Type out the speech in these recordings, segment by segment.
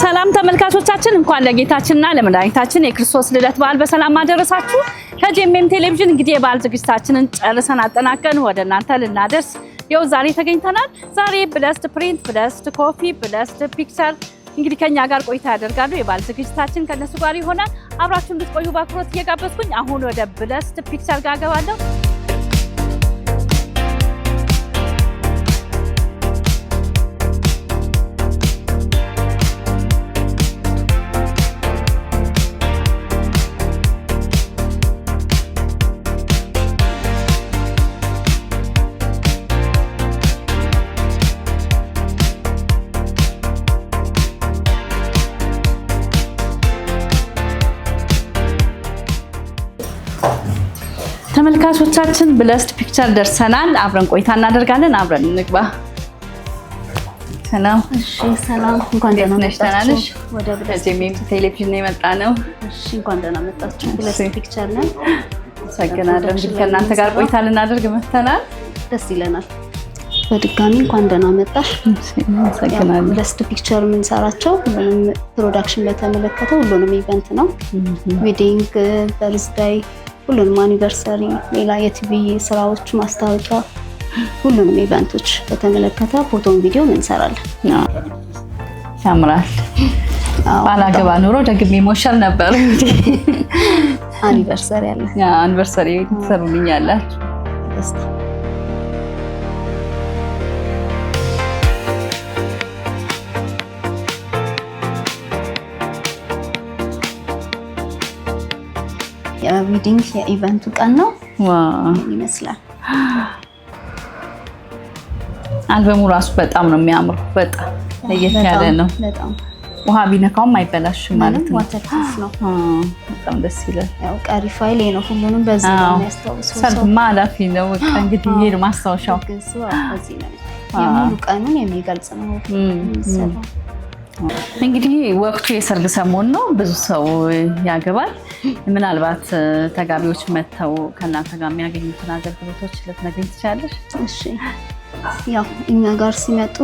ሰላም ተመልካቾቻችን እንኳን ለጌታችንና ለመድኃኒታችን የክርስቶስ ልደት በዓል በሰላም አደረሳችሁ። ከጄኤምኤም ቴሌቪዥን እንግዲህ የበዓል ዝግጅታችንን ጨርሰን አጠናቀን ወደ እናንተ ልናደርስ ይኸው ዛሬ ተገኝተናል። ዛሬ ብለስድ ፕሪንት፣ ብለስድ ኮፊ፣ ብለስድ ፒክቸር እንግዲህ ከኛ ጋር ቆይታ ያደርጋሉ። የበዓል ዝግጅታችን ከነሱ ጋር ይሆናል። አብራችሁን እንድትቆዩ በአክብሮት እየጋበዝኩኝ አሁን ወደ ብለስድ ፒክቸር ጋር ገባለሁ። ተመልካቾቻችን ብለስድ ፒክቸር ደርሰናል። አብረን ቆይታ እናደርጋለን። አብረን እንግባ። ሰላም። እሺ፣ ሰላም። እንኳን ደህና መጣችሁ። ወደ ጄኤምኤም ቴሌቪዥን የመጣ ነው። እሺ፣ እንኳን ደህና መጣችሁ። ብለስድ ፒክቸር ነን። ሰግናለን። እንግዲህ ከእናንተ ጋር ቆይታ ልናደርግ መጥተናል። ደስ ይለናል። በድጋሚ እንኳን ደህና መጣሽ። ሰግናለን። ብለስድ ፒክቸር የምንሰራቸው ሁሉንም ፕሮዳክሽን በተመለከተ ሁሉንም ኢቨንት ነው። ዌዲንግ፣ በርዝዳይ፣ ሁሉንም አኒቨርሰሪ፣ ሌላ የቲቪ ስራዎች፣ ማስታወቂያ፣ ሁሉንም ኢቨንቶች በተመለከተ ፎቶን ቪዲዮ እንሰራለን። ያምራል። ባላገባ ኑሮ ደግሜ ሞሸር ነበር። አኒቨርሰሪ አለ። አኒቨርሰሪ ትሰሩልኛላችሁ። ደስታ የዊዲንግ የኢቨንቱ ቀን ነው። ዋው ይመስላል። አልበሙ ራሱ በጣም ነው የሚያምረው። በጣም ለየት ያለ ነው። በጣም ውሃ ቢነካውም አይበላሽም ማለት ነው። ዋተርፕሩፍ ነው። በጣም ደስ ይላል። ያው ቀሪ ፋይል ነው። ሁሉንም በዚህ ነው የሚያስታውሰው። ሰርግማ ኃላፊ ነው። በቃ እንግዲህ ይሄ ነው ማስታወሻው። በዚህ ነው የሙሉ ቀኑን የሚገልጽ ነው የሚሰራው። እንግዲህ ወቅቱ የሰርግ ሰሞን ነው። ብዙ ሰው ያገባል። ምናልባት ተጋቢዎች መጥተው ከእናንተ ጋር የሚያገኙትን አገልግሎቶች ልትነግሪኝ ትችላለሽ? እሺ፣ ያው እኛ ጋር ሲመጡ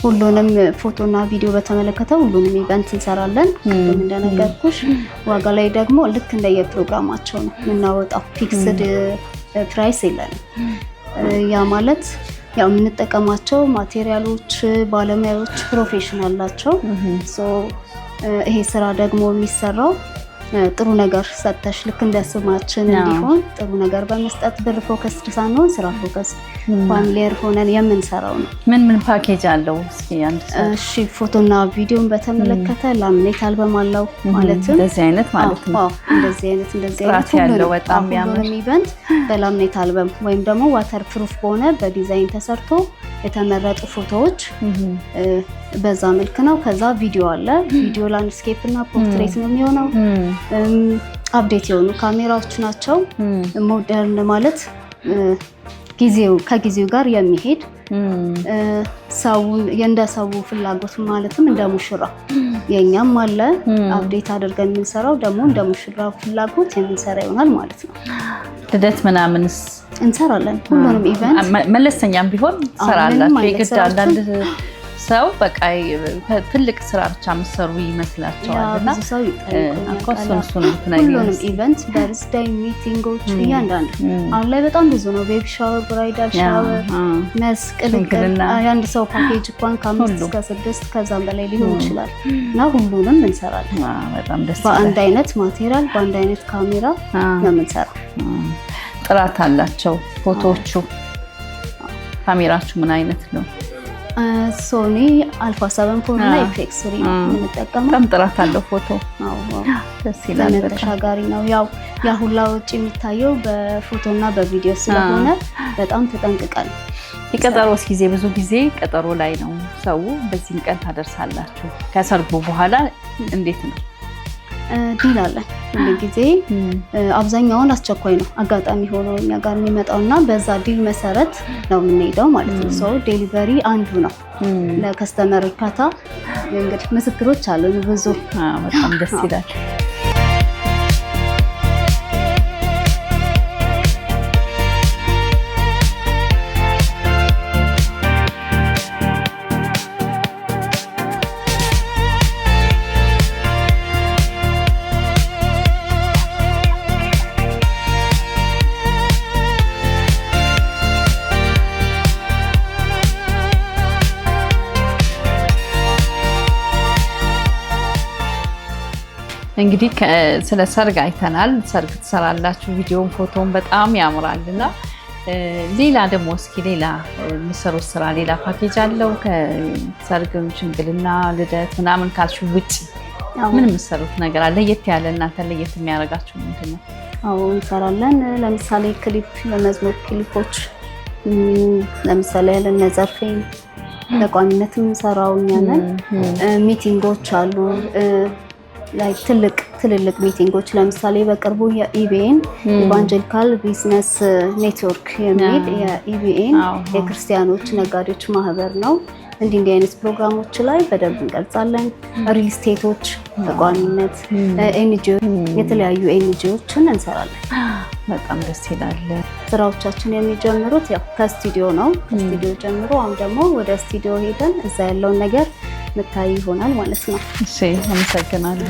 ሁሉንም ፎቶና ቪዲዮ በተመለከተ ሁሉንም ኢቨንት እንሰራለን። እንደነገርኩሽ ዋጋ ላይ ደግሞ ልክ እንደየፕሮግራማቸው ነው የምናወጣው። ፊክስድ ፕራይስ የለንም። ያ ማለት ያው የምንጠቀማቸው ማቴሪያሎች ባለሙያዎች ፕሮፌሽናል ናቸው። ይሄ ስራ ደግሞ የሚሰራው ጥሩ ነገር ሰጥተሽ ልክ እንደ ስማችን እንዲሆን ጥሩ ነገር በመስጠት ብር ፎከስድ ሳንሆን ስራ ፎከስድ ፋሚሊየር ሆነን የምንሰራው ነው። ምን ፓኬጅ አለው? እስኪ አንድ እሺ፣ ፎቶና ቪዲዮን በተመለከተ ላምኔት አልበም አለው። ማለትም እንደዚህ አይነት ማለት ነው። እንደዚህ አይነት ጥራት ያለው በጣም ያምር ኢቨንት በላምኔት አልበም ወይም ደግሞ ዋተር ፕሩፍ በሆነ በዲዛይን ተሰርቶ የተመረጡ ፎቶዎች በዛ መልክ ነው። ከዛ ቪዲዮ አለ። ቪዲዮ ላንድስኬፕ እና ፖርትሬት ነው የሚሆነው። አፕዴት የሆኑ ካሜራዎች ናቸው። ሞደርን ማለት ከጊዜው ጋር የሚሄድ እንደ ሰው ፍላጎት ማለትም እንደ ሙሽራ የኛም አለ። አፕዴት አድርገን የምንሰራው ደግሞ እንደ ሙሽራ ፍላጎት የምንሰራ ይሆናል ማለት ነው። ልደት ምናምንስ እንሰራለን። ሁሉንም ኢቨንት መለስተኛም ቢሆን እንሰራላችሁ። የግድ አንዳንድ ሰው በቃ ትልቅ ስራ ብቻ የምትሰሩ ይመስላቸዋልና ሰው ሁሉንም ኢቨንት በርዝዳይ ሚቲንጎች እያንዳንዱ አሁን ላይ በጣም ብዙ ነው። ቤቢ ሻወር፣ ብራይዳል ሻወር፣ መስቀል፣ አንድ ሰው ፓኬጅ እንኳን ከ5 እስከ 6 ከዛም በላይ ሊሆን ይችላል እና ሁሉንም እንሰራለን። በጣም ደስ በአንድ አይነት ማቴሪያል በአንድ አይነት ካሜራ ነው የምንሰራው። ጥራት አላቸው ፎቶዎቹ። ካሜራችሁ ምን አይነት ነው? ሶኒ አልፋ 7 ፎር እና ኤፍኤክስ 3 ነው የምንጠቀመው። በጣም ጥራት አለው ፎቶ። ደስ ይላል። ተሻጋሪ ነው። ያው ያ ሁላ ወጪ የሚታየው በፎቶና በቪዲዮ ስለሆነ በጣም ተጠንቅቀን። የቀጠሮስ ጊዜ ብዙ ጊዜ ቀጠሮ ላይ ነው ሰው በዚህን ቀን ታደርሳላችሁ። ከሰርጉ በኋላ እንዴት ነው? ዲል አለን ሁሉ ጊዜ። አብዛኛውን አስቸኳይ ነው አጋጣሚ ሆኖ እኛ ጋር የሚመጣውና በዛ ዲል መሰረት ነው የምንሄደው ማለት ነው። ሰው ዴሊቨሪ አንዱ ነው ለከስተመር እርካታ። እንግዲህ ምስክሮች አሉን ብዙ። በጣም ደስ ይላል። እንግዲህ ስለ ሰርግ አይተናል። ሰርግ ትሰራላችሁ፣ ቪዲዮን ፎቶን በጣም ያምራልና ሌላ ደግሞ እስኪ ሌላ የሚሰሩት ስራ ሌላ ፓኬጅ አለው? ከሰርግ ሽምግልና፣ ልደት ምናምን ካልሽ ውጭ ምን የምትሰሩት ነገር አለ? ለየት ያለ እናንተ ለየት የሚያደርጋችሁ ምንድን ነው? አዎ እንሰራለን። ለምሳሌ ክሊፕ፣ የመዝሙር ክሊፖች ለምሳሌ ያለነ ዘርፌን በቋሚነት የምንሰራው እኛ ነን። ሚቲንጎች አሉ ላይ ትልልቅ ሚቲንጎች ለምሳሌ በቅርቡ የኢቢኤን ኢቫንጀሊካል ቢዝነስ ኔትወርክ የሚል የኢቢኤን የክርስቲያኖች ነጋዴዎች ማህበር ነው። እንዲህ አይነት ፕሮግራሞች ላይ በደንብ እንቀርጻለን። ሪል ስቴቶች በቋሚነት ኤንጂኦ የተለያዩ ኤንጂኦችን እንሰራለን። በጣም ደስ ይላል። ስራዎቻችን የሚጀምሩት ያው ከስቱዲዮ ነው። ከስቱዲዮ ጀምሮ አሁን ደግሞ ወደ ስቱዲዮ ሄደን እዛ ያለውን ነገር መታይ ይሆናል ማለት ነው። እሺ፣ አመሰግናለሁ።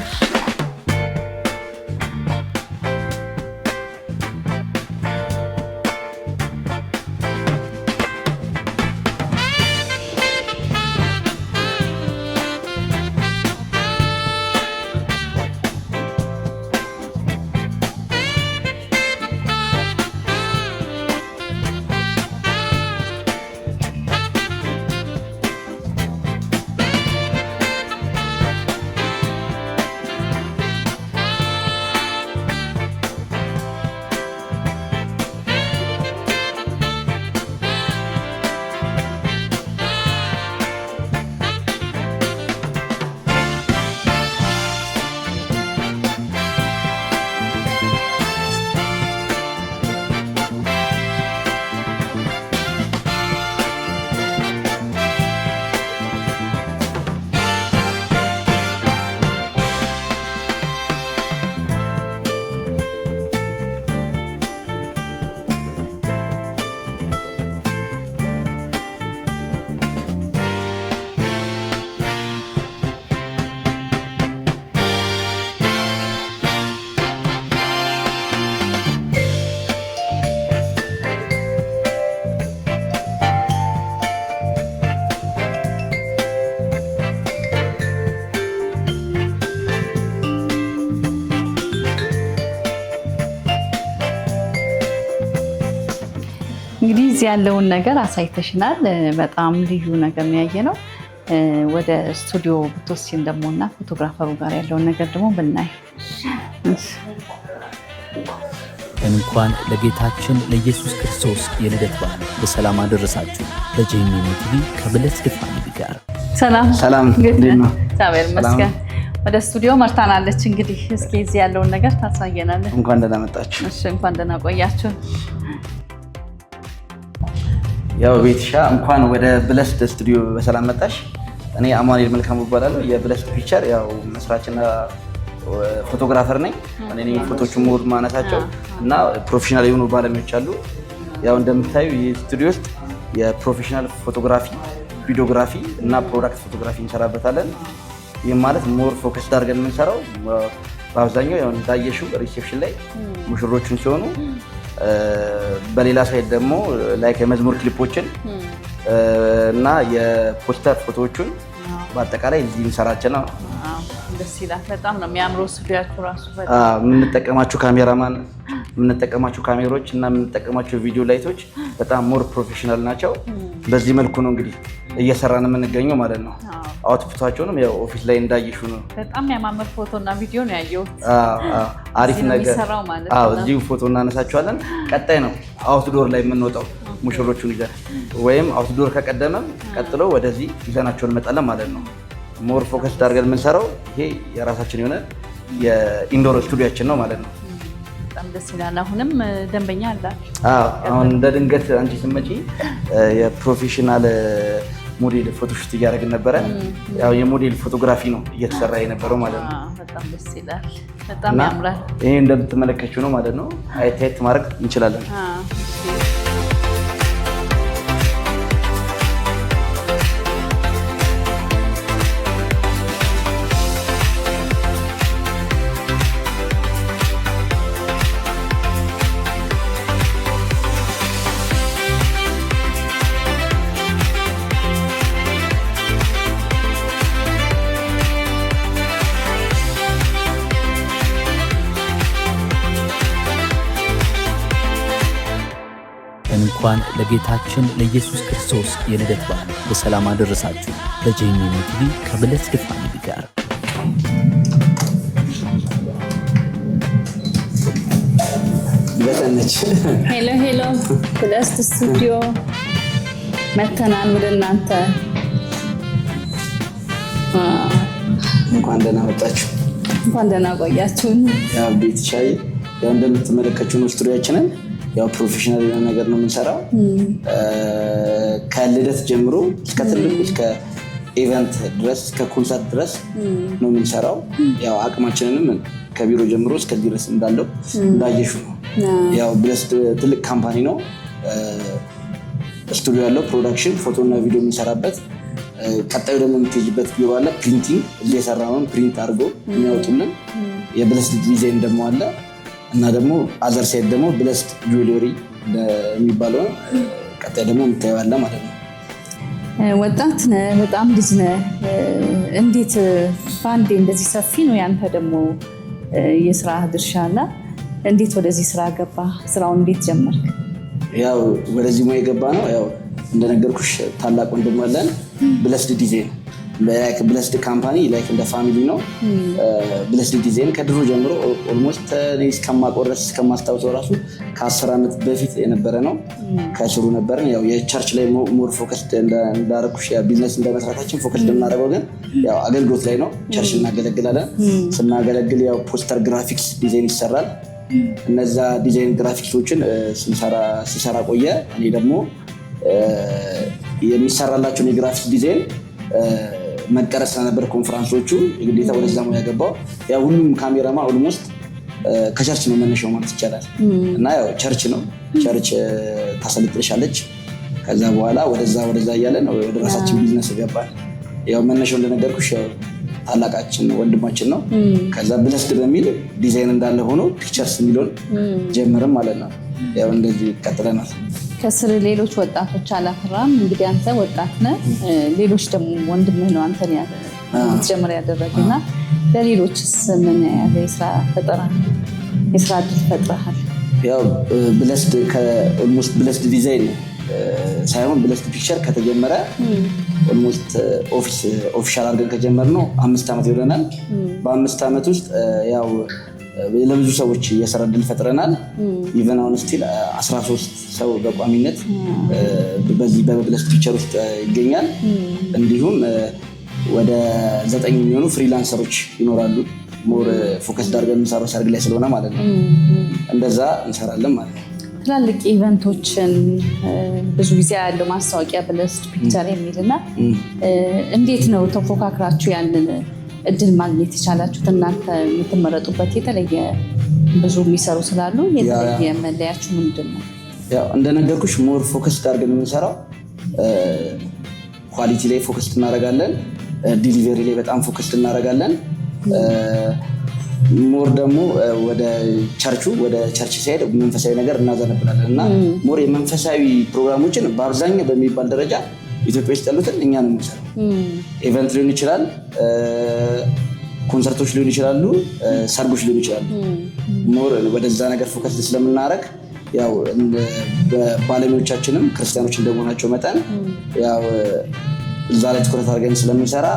እንግዲህ እዚህ ያለውን ነገር አሳይተሽናል። በጣም ልዩ ነገር ነው ያየነው። ወደ ስቱዲዮ ብትወስጂን ደግሞ እና ፎቶግራፈሩ ጋር ያለውን ነገር ደግሞ ብናይ። እንኳን ለጌታችን ለኢየሱስ ክርስቶስ የልደት በዓል በሰላም አደረሳችሁ። በጄኤምኤም ቲቪ ከብለስ ፋሚሊ ጋር ሰላም እንዴት ነው? እግዚአብሔር ይመስገን። ወደ ስቱዲዮ መርታናለች። እንግዲህ እስኪ እዚህ ያለውን ነገር ታሳየናለህ። እንኳን ደህና መጣችሁ። እሺ፣ እንኳን ደህና ቆያችሁ። ያው ቤትሻ እንኳን ወደ ብለስ ስቱዲዮ በሰላም መጣሽ። እኔ አማኑኤል መልካሙ እባላለሁ። የብለስ ፒክቸር ያው መስራችና ፎቶግራፈር ነኝ። እኔ ፎቶቹን ሞድ ማነሳቸው እና ፕሮፌሽናል የሆኑ ባለሙያዎች አሉ። ያው እንደምታዩ ይህ ስቱዲዮ ውስጥ የፕሮፌሽናል ፎቶግራፊ፣ ቪዲዮግራፊ እና ፕሮዳክት ፎቶግራፊ እንሰራበታለን። ይህ ማለት ሞር ፎከስ አድርገን የምንሰራው በአብዛኛው ያው እንዳየሽው ሪሴፕሽን ላይ ሙሽሮችን ሲሆኑ በሌላ ሳይድ ደግሞ ላይክ የመዝሙር ክሊፖችን እና የፖስተር ፎቶዎችን በአጠቃላይ እዚህ እንሰራችን ነው። ደስ ይላል። በጣም ነው የሚያምረው ስቱዲያችሁ ራሱ። የምንጠቀማቸው ካሜራማን፣ የምንጠቀማቸው ካሜሮች እና የምንጠቀማቸው ቪዲዮ ላይቶች በጣም ሞር ፕሮፌሽናል ናቸው። በዚህ መልኩ ነው እንግዲህ እየሰራን የምንገኘው ማለት ነው። አውትፑታቸውንም ያው ኦፊስ ላይ እንዳየሽው ነው። በጣም የሚያማምር ፎቶና ቪዲዮ ነው ያየሁት። አሪፍ ነገር። እዚሁ ፎቶ እናነሳቸዋለን። ቀጣይ ነው አውትዶር ላይ የምንወጣው ሙሽሮቹን ይዘን ወይም አውትዶር ከቀደመም ቀጥሎ ወደዚህ ይዘናቸው እንመጣለን ማለት ነው። ሞር ፎከስ አድርገን የምንሰራው ይሄ የራሳችን የሆነ የኢንዶር ስቱዲያችን ነው ማለት ነው። በጣም ደስ ይላል። አሁንም ደንበኛ አላችሁ? አሁን እንደ ድንገት አንቺ ስትመጪ የፕሮፌሽናል ሞዴል ፎቶሹት እያደረግን ነበረ። ያው የሞዴል ፎቶግራፊ ነው እየተሰራ የነበረው ማለት ነው። በጣም ደስ ይላል። በጣም ያምራል። ይሄ እንደምትመለከችው ነው ማለት ነው። አይታይት ማድረግ እንችላለን። እንኳን ለጌታችን ለኢየሱስ ክርስቶስ የልደት በዓል በሰላም አደረሳችሁ። በጄኤምኤም ቲቪ ከብለስድ ፋሚሊ ጋር በተነች ሄሎ ብለስድ ስቱዲዮ መተናል ወደ እናንተ። እንኳን ደህና መጣችሁ። እንኳን ደህና ቆያችሁን። ያው ቤት ሻይ ያው እንደምትመለከቱት ነው ስቱዲዮአችንን ያው ፕሮፌሽናል የሆነ ነገር ነው የምንሰራው። ከልደት ጀምሮ እስከ ትልቁ እስከ ኢቨንት ድረስ እስከ ኮንሰርት ድረስ ነው የምንሰራው። ያው አቅማችንንም ከቢሮ ጀምሮ እስከዚህ ድረስ እንዳለው እንዳየሹ ነው። ያው ብለስድ ትልቅ ካምፓኒ ነው። ስቱዲዮ ያለው ፕሮዳክሽን ፎቶና ቪዲዮ የምንሰራበት፣ ቀጣዩ ደግሞ የምትሄጅበት ቢሮ አለ። ፕሪንቲንግ እዚህ የሰራነውን ፕሪንት አድርጎ የሚያወጡልን የብለስድ ዲዛይን ደግሞ አለ እና ደግሞ አዘር ሳይድ ደግሞ ብለስድ ጁዌለሪ የሚባለው ቀጣይ ደግሞ የምታየዋለ ማለት ነው። ወጣት ነህ፣ በጣም ልጅ ነህ። እንዴት በአንዴ እንደዚህ ሰፊ ነው ያንተ ደግሞ የስራ ድርሻ አለ። እንዴት ወደዚህ ስራ ገባ? ስራውን እንዴት ጀመርክ? ያው ወደዚህ ሙያ የገባ ነው ያው እንደነገርኩሽ ታላቅ ወንድም አለን። ብለስድ ዲዛይን ላይክ ብለስድ ካምፓኒ ላይክ እንደ ፋሚሊ ነው። ብለስድ ዲዛይን ከድሮ ጀምሮ ኦልሞስት እስከማቆረስ እስከማስታውሰው ራሱ ከ10 ዓመት በፊት የነበረ ነው። ከስሩ ነበርን። ያው የቸርች ላይ ሞር ፎከስ እንዳደረኩሽ ቢዝነስ እንደመስራታችን ፎከስ እንደምናደርገው ግን ያው አገልግሎት ላይ ነው። ቸርች እናገለግላለን። ስናገለግል ያው ፖስተር ግራፊክስ ዲዛይን ይሰራል። እነዛ ዲዛይን ግራፊክሶችን ሲሰራ ቆየ። እኔ ደግሞ የሚሰራላቸውን የግራፊክስ ዲዛይን መቀረጽ ስለነበር ኮንፈረንሶቹ የግዴታ ወደዛ ሙያ ያገባው። ያው ሁሉም ካሜራማ ኦልሞስት ከቸርች ነው መነሻው ማለት ይቻላል። እና ያው ቸርች ነው፣ ቸርች ታሰልጥልሻለች። ከዛ በኋላ ወደዛ እያለን ወደ ራሳችን ቢዝነስ ገባል። ያው መነሻው እንደነገርኩሽ ያው ታላቃችን ወንድማችን ነው። ከዛ ብለስድ በሚል ዲዛይን እንዳለ ሆኖ ፒክቸርስ የሚለውን ጀምርም ማለት ነው። ያው እንደዚህ ቀጥለናል። ከስር ሌሎች ወጣቶች አላፈራም። እንግዲህ አንተ ወጣት ነህ፣ ሌሎች ደግሞ ወንድምህ ነው አንተን ጀምር ያደረግና ለሌሎችስ ምን ያለ የስራ እድል ፈጥረሃል? ያው ብለስድ ከኦልሞስት ብለስድ ዲዛይን ሳይሆን ብለስድ ፒክቸር ከተጀመረ ኦልሞስት ኦፊሻል አድርገን ከጀመርነው 5 ዓመት ይሆነናል። በ5 ዓመት ውስጥ ያው ለብዙ ሰዎች የስራ እድል ፈጥረናል። ኢቨን አሁን ስቲል 13 ሰው በቋሚነት በዚህ በብለስድ ፒክቸር ውስጥ ይገኛል። እንዲሁም ወደ 9 የሚሆኑ ፍሪላንሰሮች ይኖራሉ። ሞር ፎከስ አድርገን የምንሰራው ሰርግ ላይ ስለሆነ ማለት ነው። እንደዛ እንሰራለን ማለት ነው። ትላልቅ ኢቨንቶችን ብዙ ጊዜ ያለው ማስታወቂያ ብለስድ ፒክቸር የሚልና እንዴት ነው ተፎካክራችሁ ያንን እድል ማግኘት የቻላችሁት? እናንተ የምትመረጡበት የተለየ ብዙ የሚሰሩ ስላሉ የተለየ መለያችሁ ምንድን ነው? ያው እንደነገርኩሽ ሞር ፎከስ አድርገን የምንሰራው ኳሊቲ ላይ ፎከስ እናደርጋለን። ዲሊቨሪ ላይ በጣም ፎከስ እናደርጋለን። ሞር ደግሞ ወደ ቸርች ሳይድ መንፈሳዊ ነገር እናዘነብላለን እና ሞር የመንፈሳዊ ፕሮግራሞችን በአብዛኛው በሚባል ደረጃ ኢትዮጵያ ውስጥ ያሉትን እኛ ነው የምንሰራው። ኢቨንት ሊሆን ይችላል፣ ኮንሰርቶች ሊሆን ይችላሉ፣ ሰርጎች ሊሆን ይችላሉ። ሞር ወደዛ ነገር ፎከስ ስለምናደርግ ያው ባለሙያዎቻችንም ክርስቲያኖች እንደመሆናቸው መጠን ያው እዛ ላይ ትኩረት አድርገን ስለምንሰራ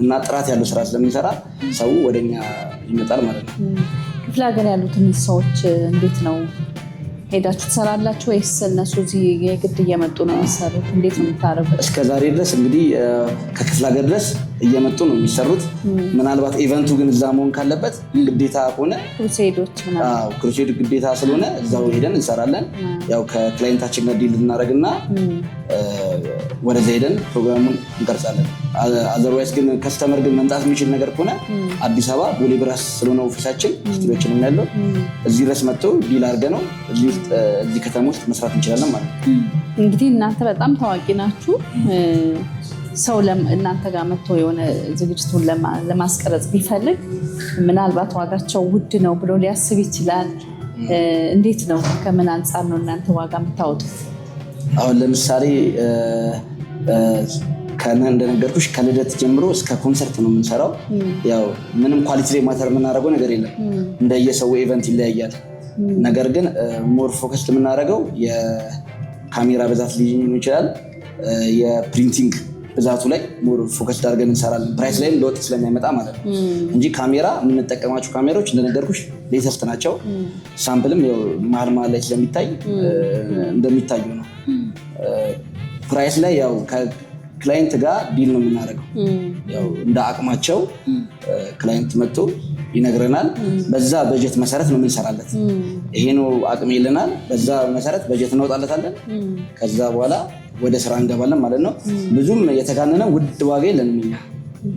እና ጥራት ያለው ስራ ስለምንሰራ ሰው ወደኛ ይመጣል ማለት ነው። ክፍለ ሀገር ያሉትን ሰዎች እንዴት ነው ሄዳችሁ ትሰራላችሁ ወይስ እነሱ እዚህ የግድ እየመጡ ነው የሚሰሩት? እንዴት ነው የምታደርጉት? እስከ ዛሬ ድረስ እንግዲህ ከክፍለ ሀገር ድረስ እየመጡ ነው የሚሰሩት። ምናልባት ኢቨንቱ ግን እዛ መሆን ካለበት ግዴታ ከሆነ ክሩሴድ ግዴታ ስለሆነ እዛው ሄደን እንሰራለን። ያው ከክላይንታችን ጋር ዲል እናደርግና ወደዛ ሄደን ፕሮግራሙን እንቀርጻለን። አዘርዋይስ ግን ከስተመር ግን መምጣት የሚችል ነገር ከሆነ አዲስ አበባ ቦሌ ብራስ ስለሆነ ኦፊሳችን ስቱዲዮችን ያለው እዚህ ድረስ መጥቶ ዲል አድርገን ነው እዚህ ከተማ ውስጥ መስራት እንችላለን ማለት ነው። እንግዲህ እናንተ በጣም ታዋቂ ናችሁ። ሰው እናንተ ጋር መጥቶ የሆነ ዝግጅቱን ለማስቀረጽ ቢፈልግ ምናልባት ዋጋቸው ውድ ነው ብሎ ሊያስብ ይችላል። እንዴት ነው? ከምን አንጻር ነው እናንተ ዋጋ የምታወጡት? አሁን ለምሳሌ እንደነገርኩሽ ከልደት ጀምሮ እስከ ኮንሰርት ነው የምንሰራው። ያው ምንም ኳሊቲ ላይ ማተር የምናደርገው ነገር የለም። እንደየሰው ኢቨንት ይለያያል። ነገር ግን ሞር ፎከስ የምናደርገው ካሜራ ብዛት ሊሆን ይችላል የፕሪንቲንግ ብዛቱ ላይ ሞር ፎከስ አድርገን እንሰራለን። ፕራይስ ላይም ለውጥ ስለሚያመጣ ማለት ነው እንጂ ካሜራ የምንጠቀማቸው ካሜራዎች እንደነገርኩሽ ሌተስት ናቸው። ሳምፕልም ያው መሀል ላይ ስለሚታይ እንደሚታዩ ነው። ፕራይስ ላይ ያው ከክላይንት ጋር ዲል ነው የምናደርገው። ያው እንደ አቅማቸው ክላይንት መጥቶ ይነግረናል። በዛ በጀት መሰረት ነው የምንሰራለት። ይሄ ነው አቅም ይለናል። በዛ መሰረት በጀት እናወጣለታለን። ከዛ በኋላ ወደ ስራ እንገባለን ማለት ነው። ብዙም የተጋነነ ውድ ዋጋ የለንም እኛ።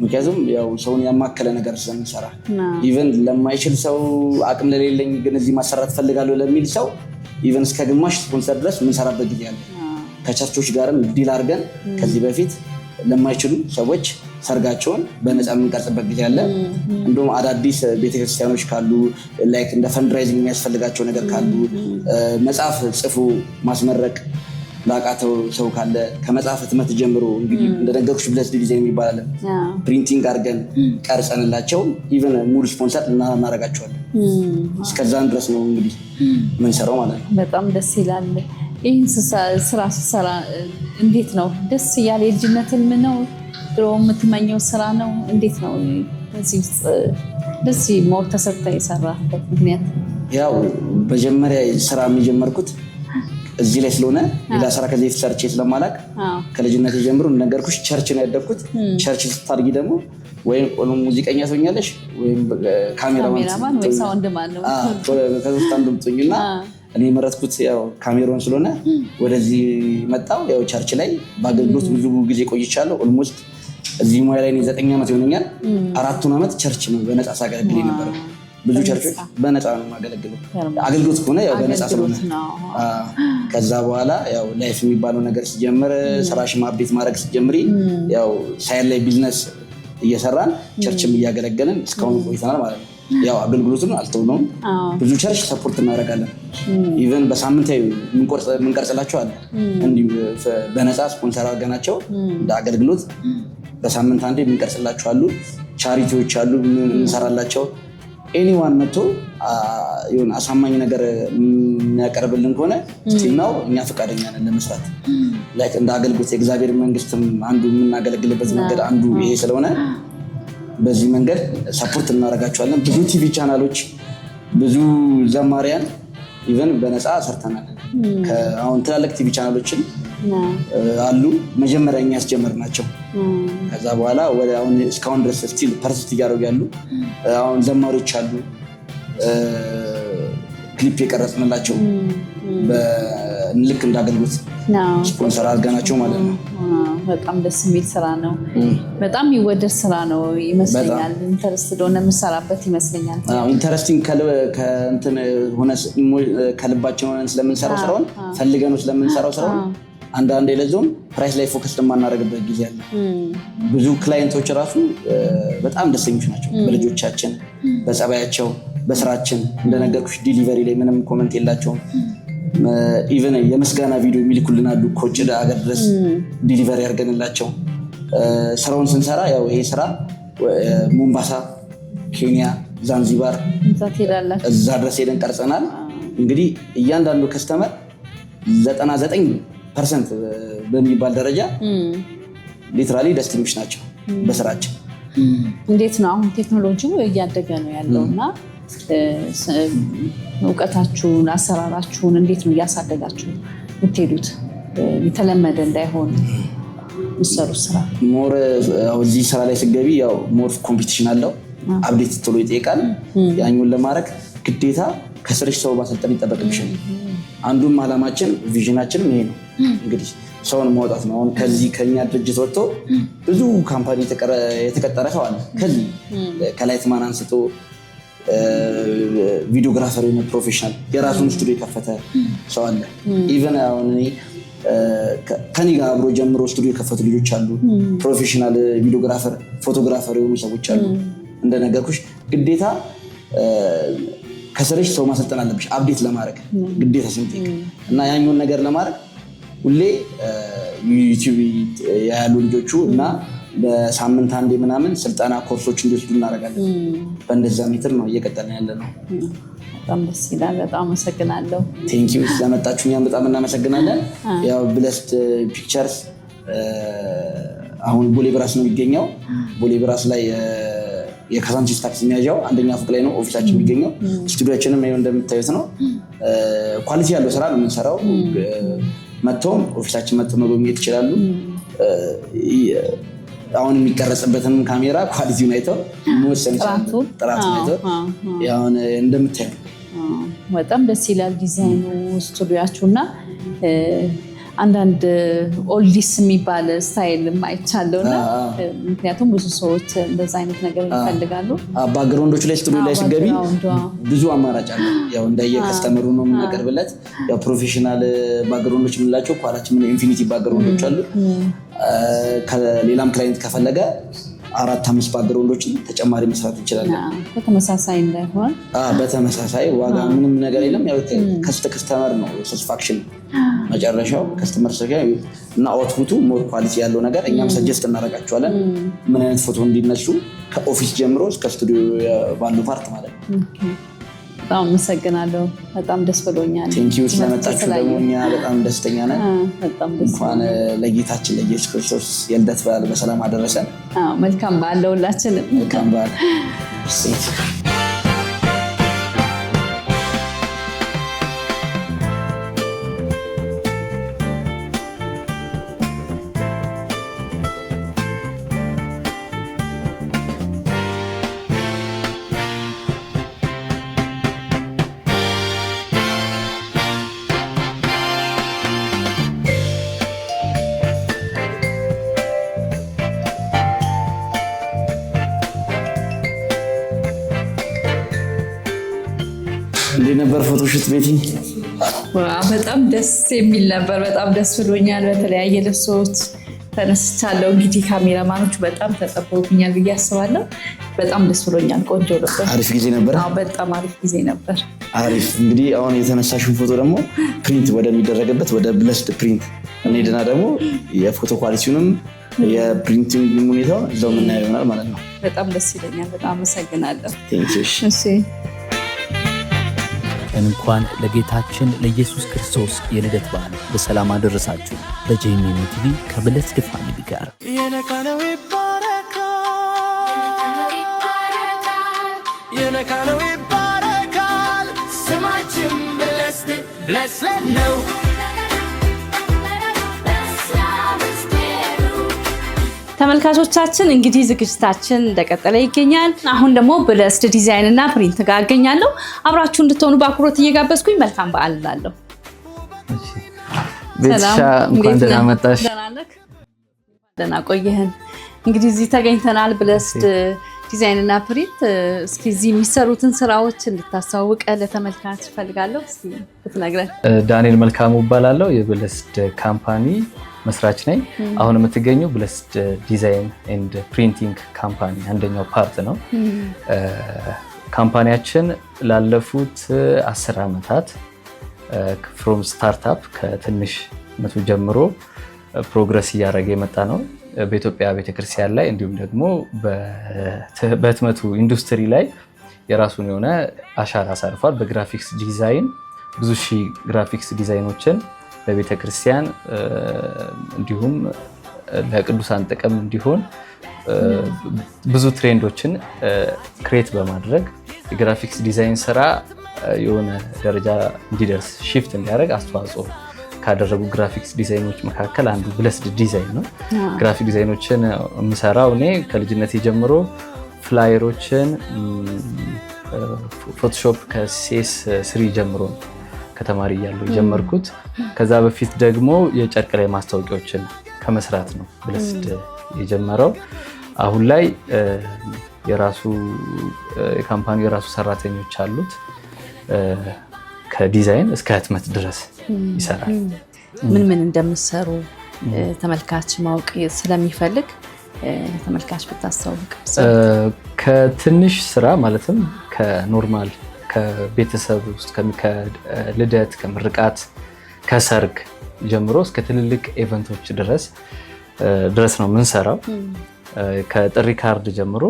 ምክንያቱም ያው ሰውን ያማከለ ነገር ስለምንሰራ ኢቨን ለማይችል ሰው አቅም ለሌለኝ ግን እዚህ ማሰራት ፈልጋለሁ ለሚል ሰው ኢቨን እስከ ግማሽ ስፖንሰር ድረስ የምንሰራበት ጊዜ አለ። ከቸርቾች ጋርም ዲል አድርገን ከዚህ በፊት ለማይችሉ ሰዎች ሰርጋቸውን በነፃ የምንቀርጽበት ጊዜ አለ። እንዲሁም አዳዲስ ቤተክርስቲያኖች ካሉ ላይክ እንደ ፈንድራይዚንግ የሚያስፈልጋቸው ነገር ካሉ መጽሐፍ ጽፎ ማስመረቅ ላቃተው ሰው ካለ ከመጽሐፍ ህትመት ጀምሮ እንግዲህ እንደነገርኩሽ ብለስድ ዲዛይን የሚባላለን ፕሪንቲንግ አድርገን ቀርጸንላቸው ኢቨን ሙሉ ስፖንሰር እናደርጋቸዋለን። እስከዛን ድረስ ነው እንግዲህ የምንሰራው ማለት ነው። በጣም ደስ ይላል። ይህን ስራ ስትሰራ እንዴት ነው? ደስ እያለ የልጅነት ህልም ነው? ድሮ የምትመኘው ስራ ነው? እንዴት ነው እዚህ ውስጥ ደስ ሞር ተሰጥታ የሰራበት ምክንያት? ያው መጀመሪያ ስራ የጀመርኩት እዚህ ላይ ስለሆነ ሌላ ስራ ከዚህ ሰርቼ ስለማላቅ ከልጅነት ጀምሮ እንደነገርኩሽ ቸርች ነው ያደግኩት። ቸርች ስታድጊ ደግሞ ወይም ሙዚቀኛ ትሆኛለሽ ወይም ካሜራማን ወይ ሳውንድማን ነው ከሶስት አንዱ ትሆኝና እኔ የመረጥኩት ያው ካሜራውን ስለሆነ ወደዚህ መጣሁ። ያው ቸርች ላይ በአገልግሎት ብዙ ጊዜ ቆይቻለሁ። ኦልሞስት እዚህ ሙያ ላይ 9 ዓመት ይሆነኛል። 4 ዓመት ቸርች ነው በነፃ ሳገለግል የነበረው። ብዙ ቸርቾች በነፃ ነው የማገለግለው። አገልግሎት ከሆነ ያው በነፃ ስለሆነ ከዛ በኋላ ያው ላይፍ የሚባለው ነገር ሲጀምር ስራሽን አፕዴት ማድረግ ሲጀምሪ ያው ሳይድ ላይ ቢዝነስ እየሰራን ቸርችም እያገለገልን እስካሁን ቆይተናል ማለት ነው። ያው አገልግሎቱን አልተውነውም። ብዙ ቸርች ሰፖርት እናደርጋለን። ኢቨን በሳምንት የምንቀርጽላቸው አለ እንዲሁ በነፃ ስፖንሰር አድርገናቸው እንደ አገልግሎት በሳምንት አንዴ የምንቀርጽላቸው አሉ። ቻሪቲዎች አሉ እንሰራላቸው። ኤኒዋን መጥቶ የሆነ አሳማኝ ነገር የሚያቀርብልን ከሆነ ስቲናው እኛ ፈቃደኛ ነን ለመስራት። ላይክ እንደ አገልግሎት የእግዚአብሔር መንግስትም አንዱ የምናገለግልበት መንገድ አንዱ ይሄ ስለሆነ በዚህ መንገድ ሰፖርት እናደርጋቸዋለን። ብዙ ቲቪ ቻናሎች፣ ብዙ ዘማሪያን ኢቨን በነፃ ሰርተናል። አሁን ትላልቅ ቲቪ ቻናሎችን አሉ መጀመሪያ እኛ ያስጀመርናቸው። ከዛ በኋላ ወደ አሁን እስካሁን ድረስ ስቲል ፐርሲስት እያደረጉ ያሉ አሁን ዘማሪዎች አሉ። ክሊፕ የቀረጽንላቸው ልክ እንዳገልግሎት ስፖንሰር አድርገናቸው ማለት ነው። በጣም ደስ የሚል ስራ ነው። በጣም የሚወደድ ስራ ነው ይመስለኛል። ኢንተረስትድ ሆነ የምሰራበት ይመስለኛል። ኢንተረስቲንግ ከልባችን ሆነን ስለምንሰራው ስራውን ፈልገነው ስለምንሰራው ስራውን አንዳንዴ ለዞም ፕራይስ ላይ ፎከስ ለማናደርግበት ጊዜ አለ። ብዙ ክላይንቶች ራሱ በጣም ደስተኞች ናቸው በልጆቻችን፣ በጸባያቸው፣ በስራችን። እንደነገርኩሽ ዲሊቨሪ ላይ ምንም ኮመንት የላቸውም። ኢቨን የምስጋና ቪዲዮ የሚልኩልናሉ ከውጭ ሀገር ድረስ ዲሊቨሪ አድርገንላቸው ስራውን ስንሰራ ያው ይሄ ስራ ሞምባሳ፣ ኬንያ፣ ዛንዚባር እዛ ድረስ ሄደን ቀርጸናል። እንግዲህ እያንዳንዱ ከስተመር 99% በሚባል ደረጃ ሊትራሊ ደስተኞች ናቸው በስራችን። እንዴት ነው አሁን ቴክኖሎጂው እያደገ ነው ያለው እና እውቀታችሁን አሰራራችሁን እንዴት ነው እያሳደጋችሁ የምትሄዱት? የተለመደ እንዳይሆን የምትሰሩት ስራ ሞር እዚህ ስራ ላይ ስትገቢ ያው ሞር ኮምፒቲሽን አለው። አፕዴት ቶሎ ይጠይቃል። ያኛውን ለማድረግ ግዴታ ከስርሽ ሰው ማሰልጠን ይጠበቅብሻል። አንዱም አላማችን ቪዥናችንም ይሄ ነው እንግዲህ ሰውን ማውጣት ነው። አሁን ከዚህ ከኛ ድርጅት ወጥቶ ብዙ ካምፓኒ የተቀጠረ ሰው አለ። ከዚህ ከላይትማን አንስቶ ቪዲዮግራፈር የሆነ ፕሮፌሽናል የራሱን ስቱዲዮ የከፈተ ሰው አለ። ኢቨን አሁን ከኔ ጋር አብሮ ጀምሮ ስቱዲዮ የከፈቱ ልጆች አሉ። ፕሮፌሽናል ቪዲዮግራፈር፣ ፎቶግራፈር የሆኑ ሰዎች አሉ። እንደነገርኩሽ ግዴታ ከስርሽ ሰው ማሰልጠን አለብሽ አፕዴት ለማድረግ ግዴታ ስንጠይቅ እና ያኛውን ነገር ለማድረግ ሁሌ ዩቲዩብ ያሉ ልጆቹ እና በሳምንት አንዴ ምናምን ስልጠና ኮርሶች እንዲወስዱ እናደርጋለን። በእንደዛ ሜትር ነው እየቀጠልን ያለ ነው። በጣም ደስ ይላል። በጣም አመሰግናለሁ። ቴንኪው ስለመጣችሁ እኛም በጣም እናመሰግናለን። ያው ብለስድ ፒክቸርስ አሁን ቦሌ ብራስ ነው የሚገኘው። ቦሌ ብራስ ላይ የካዛንቺስ ታክሲ መያዣው አንደኛ ፎቅ ላይ ነው ኦፊሳችን የሚገኘው። ስቱዲዮችንም ይኸው እንደምታዩት ነው። ኳሊቲ ያለው ስራ ነው የምንሰራው። መጥተውም ኦፊሳችን መጥተው መጎብኘት ይችላሉ። አሁን የሚቀረጽበትን ካሜራ ኳሊቲውን አይተው መወሰን ይችላሉ። ጥራቱን አይተው አሁን እንደምታዩ በጣም ደስ ይላል ዲዛይኑ ስቱዲዮአችሁ እና አንዳንድ ኦልዲስ የሚባል ስታይል አይቻለውና ምክንያቱም ብዙ ሰዎች እንደዛ አይነት ነገር ይፈልጋሉ። ባክግራውንዶቹ ላይ ስቱዲዮ ላይ ሲገቢ ብዙ አማራጭ አለ። ያው እንደየ ከስተመሩ ነው የምናቀርብለት። ያው ፕሮፌሽናል ባክግራውንዶች የምንላቸው ኳላችን ኢንፊኒቲ ባክግራውንዶች አሉ። ከሌላም ክላይንት ከፈለገ 4-5 ባክግራውንዶችን ተጨማሪ መስራት እንችላለን። በተመሳሳይ እንዳይሆን በተመሳሳይ ዋጋ ምንም ነገር የለም። ያው ከስተመር ነው ሳቲስፋክሽን መጨረሻው ከስተመር እና አውትፑቱ ሞር ኳሊቲ ያለው ነገር እኛም ሰጀስት እናደርጋቸዋለን። ምን አይነት ፎቶ እንዲነሱ ከኦፊስ ጀምሮ እስከ ስቱዲዮ ባለው ፓርት ማለት ነው። በጣም አመሰግናለሁ። በጣም ደስ ብሎኛል። ቴንኪው ስለመጣችሁ ደግሞ እኛ በጣም ደስተኛ ነን። እንኳን ለጌታችን ለኢየሱስ ክርስቶስ የልደት በዓል በሰላም አደረሰን። መልካም በዓል ለሁላችንም። መልካም በዓል። እንዴት ነበር ፎቶሹት ቤቲ? በጣም ደስ የሚል ነበር። በጣም ደስ ብሎኛል። በተለያየ ልብሶች ተነስቻለሁ። እንግዲህ ካሜራማኖች በጣም ተጠበውብኛል ብዬ አስባለሁ። በጣም ደስ ብሎኛል። ቆንጆ ነበር። አሪፍ ጊዜ ነበር። በጣም አሪፍ ጊዜ ነበር። አሪፍ። እንግዲህ አሁን የተነሳሽውን ፎቶ ደግሞ ፕሪንት ወደሚደረግበት ወደ ብለስድ ፕሪንት እንሄድና ደግሞ የፎቶ ኳሊቲውንም የፕሪንቲንግ ሁኔታውን እዛው የምናየው ይሆናል ማለት ነው። በጣም ደስ ይለኛል። በጣም አመሰግናለሁ። እንኳን ለጌታችን ለኢየሱስ ክርስቶስ የልደት በዓል በሰላም አደረሳችሁ። በጄኤምኤም ቲቪ ከብለስድ ፋሚሊ ጋር የነካነው ይባረካል ስማችን ብለስድ ነው። ተመልካቾቻችን እንግዲህ ዝግጅታችን እንደቀጠለ ይገኛል። አሁን ደግሞ ብለስድ ዲዛይን እና ፕሪንት ጋር አገኛለሁ። አብራችሁ እንድትሆኑ በአክብሮት እየጋበዝኩኝ መልካም በዓል እላለሁ። ቤትሻ እንኳን ደህና መጣሽ። ደህና ቆየህን። እንግዲህ እዚህ ተገኝተናል። ብለስድ ዲዛይን እና ፕሪንት፣ እስኪ እዚህ የሚሰሩትን ስራዎች እንድታስተዋውቅ ለተመልካች ፈልጋለሁ። እስኪ ብትነግረን። ዳንኤል መልካሙ እባላለሁ። የብለስድ ካምፓኒ መስራች ነኝ። አሁን የምትገኘው ብለስድ ዲዛይን ኤንድ ፕሪንቲንግ ካምፓኒ አንደኛው ፓርት ነው። ካምፓኒያችን ላለፉት 10 ዓመታት ፍሮም ስታርታፕ ከትንሽነቱ ጀምሮ ፕሮግረስ እያደረገ የመጣ ነው። በኢትዮጵያ ቤተክርስቲያን ላይ እንዲሁም ደግሞ በህትመቱ ኢንዱስትሪ ላይ የራሱን የሆነ አሻራ አሳርፏል። በግራፊክስ ዲዛይን ብዙ ሺህ ግራፊክስ ዲዛይኖችን ለቤተክርስቲያን እንዲሁም ለቅዱሳን ጥቅም እንዲሆን ብዙ ትሬንዶችን ክሬት በማድረግ የግራፊክስ ዲዛይን ስራ የሆነ ደረጃ እንዲደርስ ሺፍት እንዲያደርግ አስተዋጽኦ ካደረጉ ግራፊክስ ዲዛይኖች መካከል አንዱ ብለስድ ዲዛይን ነው። ግራፊክ ዲዛይኖችን የምሰራው እኔ ከልጅነት ጀምሮ ፍላየሮችን ፎቶሾፕ ከሴስ 3 ጀምሮ ከተማሪ እያለሁ የጀመርኩት። ከዛ በፊት ደግሞ የጨርቅ ላይ ማስታወቂያዎችን ከመስራት ነው ብለስድ የጀመረው። አሁን ላይ የካምፓኒው የራሱ ሰራተኞች አሉት። ከዲዛይን እስከ ህትመት ድረስ ይሰራል። ምን እንደምትሰሩ ተመልካች ማወቅ ስለሚፈልግ ተመልካች ብታስተዋውቅ። ከትንሽ ስራ ማለትም ከኖርማል ከቤተሰብ ውስጥ ከልደት፣ ከምርቃት፣ ከሰርግ ጀምሮ እስከ ትልልቅ ኢቨንቶች ድረስ ነው የምንሰራው። ከጥሪ ካርድ ጀምሮ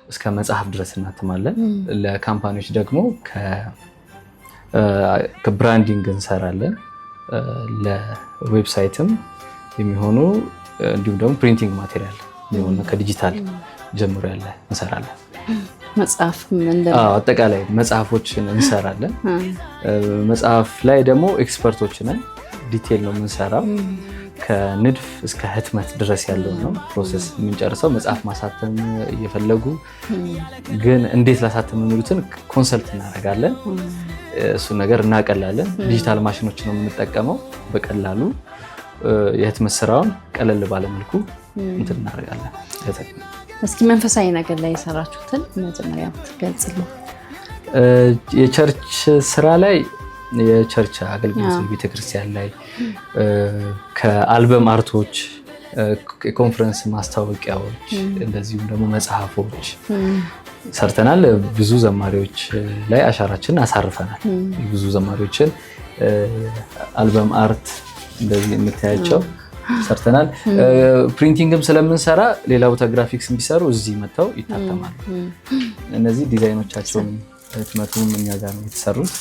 እስከ መጽሐፍ ድረስ እናትማለን። ለካምፓኒዎች ደግሞ ከብራንዲንግ እንሰራለን ለዌብሳይትም የሚሆኑ እንዲሁም ደግሞ ፕሪንቲንግ ማቴሪያል የሆነ ከዲጂታል ጀምሮ ያለ እንሰራለን። መጽሐፍ አጠቃላይ መጽሐፎችን እንሰራለን። መጽሐፍ ላይ ደግሞ ኤክስፐርቶች ነን። ዲቴል ነው የምንሰራው። ከንድፍ እስከ ህትመት ድረስ ያለው ነው ፕሮሰስ የምንጨርሰው። መጽሐፍ ማሳተም እየፈለጉ ግን እንዴት ላሳተም የሚሉትን ኮንሰልት እናደርጋለን። እሱን ነገር እናቀላለን። ዲጂታል ማሽኖች ነው የምንጠቀመው። በቀላሉ የህትመት ስራውን ቀለል ባለመልኩ እንትን እናደርጋለን። እስኪ መንፈሳዊ ነገር ላይ የሰራችሁትን መጀመሪያ ትገልጽልኝ። የቸርች ስራ ላይ የቸርች አገልግሎት ቤተክርስቲያን ላይ ከአልበም አርቶች፣ የኮንፈረንስ ማስታወቂያዎች እንደዚሁም ደግሞ መጽሐፎች ሰርተናል። ብዙ ዘማሪዎች ላይ አሻራችንን አሳርፈናል። ብዙ ዘማሪዎችን አልበም አርት እንደዚህ የምታያቸው ሰርተናል። ፕሪንቲንግም ስለምንሰራ ሌላ ቦታ ግራፊክስ ቢሰሩ እዚህ መጥተው ይታተማሉ። እነዚህ ዲዛይኖቻቸውን ህትመቱም እኛ ጋር ነው የተሰሩት።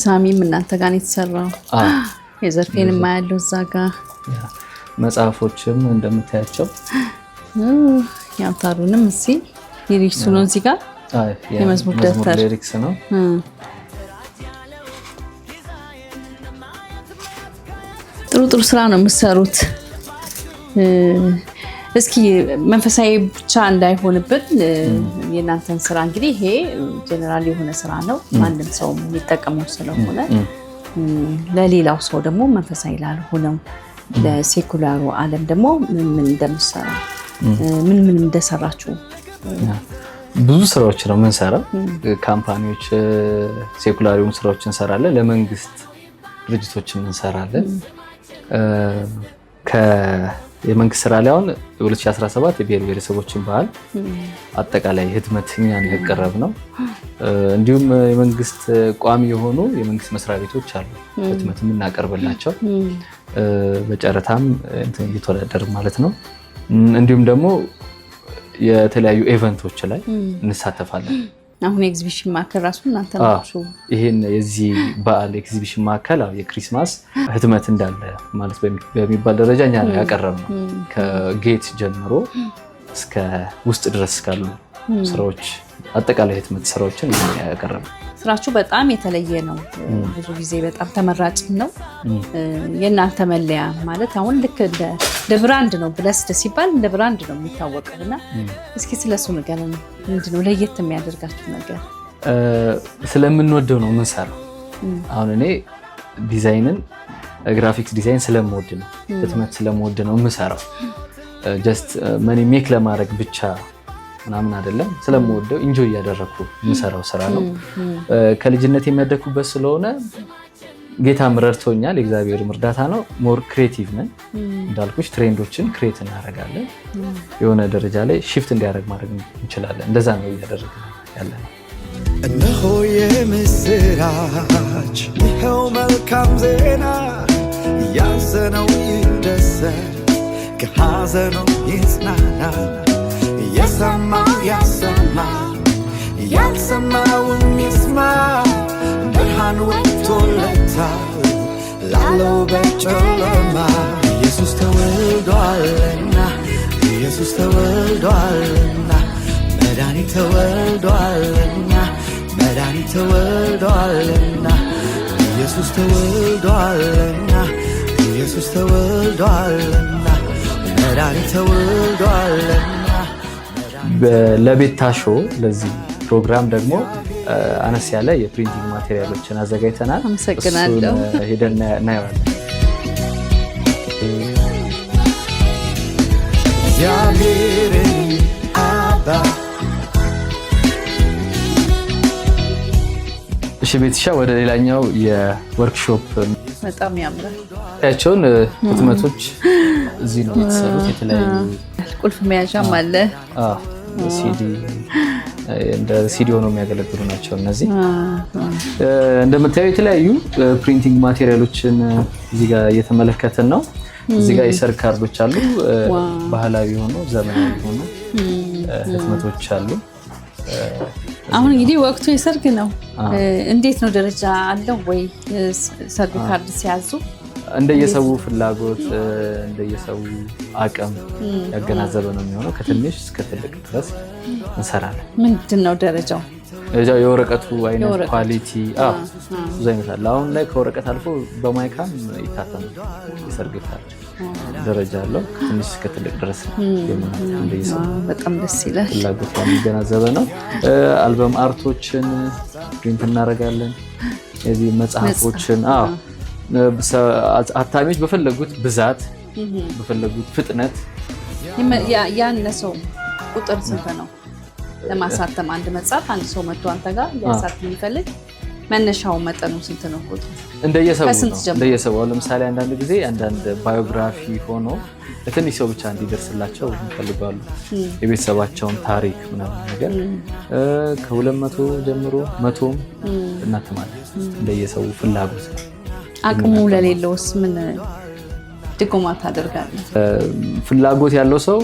ሳሚም እናንተ ጋር ነው የተሰራው። የዘርፌን የማያለው እዛ ጋር መጽሐፎችም እንደምታያቸው ያምታሩንም እዚህ ሊሪክሱ ነው። እዚህ ጋር የመዝሙር ደብተር ሊሪክስ ነው። ጥሩ ስራ ነው የምትሰሩት። እስኪ መንፈሳዊ ብቻ እንዳይሆንብን የእናንተን ስራ እንግዲህ ይሄ ጀነራል የሆነ ስራ ነው፣ ማንም ሰው የሚጠቀመው ስለሆነ ለሌላው ሰው ደግሞ መንፈሳዊ ላልሆነው ለሴኩላሩ ዓለም ደግሞ ምን እንደምትሰራ ምን እንደሰራችሁ ብዙ ስራዎች ነው የምንሰራው። ካምፓኒዎች ሴኩላር የሆኑ ስራዎች እንሰራለን፣ ለመንግስት ድርጅቶችን እንሰራለን። የመንግስት ስራ ላይ አሁን 2017 የብሔር ብሔረሰቦችን ባህል አጠቃላይ ህትመት እኛን ያቀረብ ነው። እንዲሁም የመንግስት ቋሚ የሆኑ የመንግስት መስሪያ ቤቶች አሉ ህትመት የምናቀርብላቸው፣ በጨረታም እየተወዳደር ማለት ነው። እንዲሁም ደግሞ የተለያዩ ኢቨንቶች ላይ እንሳተፋለን። አሁን ኤግዚቢሽን ማዕከል ራሱ እናንተ ናችሁ። ይሄን የዚህ በዓል ኤግዚቢሽን ማዕከል የክሪስማስ ህትመት እንዳለ ማለት በሚባል ደረጃ እኛ ነው ያቀረብነው። ከጌት ጀምሮ እስከ ውስጥ ድረስ ካሉ ስራዎች አጠቃላይ ህትመት ስራዎችን ያቀረብነው። ስራችሁ በጣም የተለየ ነው። ብዙ ጊዜ በጣም ተመራጭ ነው። የእናንተ መለያ ማለት አሁን ልክ እንደ ብራንድ ነው። ብለስድ ሲባል እንደ ብራንድ ነው የሚታወቀው እና እስኪ ስለሱ ነገር ምንድነው ለየት የሚያደርጋችሁ ነገር? ስለምንወደው ነው የምንሰራው። አሁን እኔ ዲዛይንን ግራፊክስ ዲዛይን ስለምወድ ነው፣ ህትመት ስለምወድ ነው የምሰራው። ጀስት መኒ ሜክ ለማድረግ ብቻ ምናምን አይደለም፣ ስለምወደው ኢንጆይ እያደረኩ የምሰራው ስራ ነው። ከልጅነት የሚያደኩበት ስለሆነ ጌታም ረድቶኛል። የእግዚአብሔር እርዳታ ነው። ሞር ክሬቲቭ ነን እንዳልኩሽ፣ ትሬንዶችን ክሬት እናደርጋለን። የሆነ ደረጃ ላይ ሽፍት እንዲያደርግ ማድረግ እንችላለን። እንደዛ ነው እያደረግን ያለ ነው። እነሆ የምስራች፣ ይኸው መልካም ዜና፣ ያዘነው ይደሰት፣ ከሐዘኑ ይጽናና። የሰማው ያሰማ፣ ያልሰማውም ይስማ። ብርሃን ወጥቶለታል ላለው በጨለማ። ኢየሱስ ተወልዷልና፣ ኢየሱስ ተወልዷልና፣ መድኃኒት ተወልዷልና፣ መድኃኒት ተወልዷልና። ኢየሱስ ተወልዷልና፣ ኢየሱስ ተወልዷልና፣ መድኃኒት ተወልዷልና። ለቤታ ሾው ለዚህ ፕሮግራም ደግሞ አነስ ያለ የፕሪንቲንግ ማቴሪያሎችን አዘጋጅተናል። አመሰግናለሁ። ሄደን እናየዋለን። እግዚአብሔርን አባ። እሺ ቤትሻ፣ ወደ ሌላኛው የወርክሾፕ በጣም ያምራል። ያቸውን ህትመቶች እዚህ ነው የተሰሩት። የተለያዩ ቁልፍ መያዣም አለ። ሲዲ እንደ ሲዲ ሆኖ የሚያገለግሉ ናቸው እነዚህ። እንደምታዩ የተለያዩ ፕሪንቲንግ ማቴሪያሎችን እዚህ ጋር እየተመለከትን ነው። እዚህ ጋር የሰርግ ካርዶች አሉ። ባህላዊ ሆኖ ዘመናዊ ሆኖ ህትመቶች አሉ። አሁን እንግዲህ ወቅቱ የሰርግ ነው። እንዴት ነው ደረጃ አለው ወይ? ሰርግ ካርድ ሲያዙ እንደየሰው ፍላጎት እንደየሰው አቅም ያገናዘበ ነው የሚሆነው። ከትንሽ እስከ ትልቅ ድረስ እንሰራለን። ምንድነው ደረጃው? የወረቀቱ አይነት ኳሊቲ ብዙ አይነት አለ። አሁን ላይ ከወረቀት አልፎ በማይካም ይታተማል። የሰርግ ካርድ ደረጃ አለው። ከትንሽ እስከ ትልቅ ድረስ እንደየሰው በጣም ደስ ይላል። ፍላጎት የሚገናዘበ ነው። አልበም አርቶችን ፕሪንት እናደርጋለን። የዚህ መጽሐፎችን አታሚዎች በፈለጉት ብዛት በፈለጉት ፍጥነት ያነሰው ቁጥር ስንት ነው? ለማሳተም አንድ መጽሐፍ አንድ ሰው መጥቶ አንተ ጋር ሊያሳትም የሚፈልግ መነሻው መጠኑ ስንት ነው? ቁጥር እንደየሰው ለምሳሌ አንዳንድ ጊዜ አንዳንድ ባዮግራፊ ሆኖ ለትንሽ ሰው ብቻ እንዲደርስላቸው ይፈልጋሉ። የቤተሰባቸውን ታሪክ ምናምን ነገር ከ200 ጀምሮ 100 እናትማለን። እንደየሰው ፍላጎት። አቅሙ ለሌለውስ ምን ድጎማ ታደርጋለህ? ፍላጎት ያለው ሰው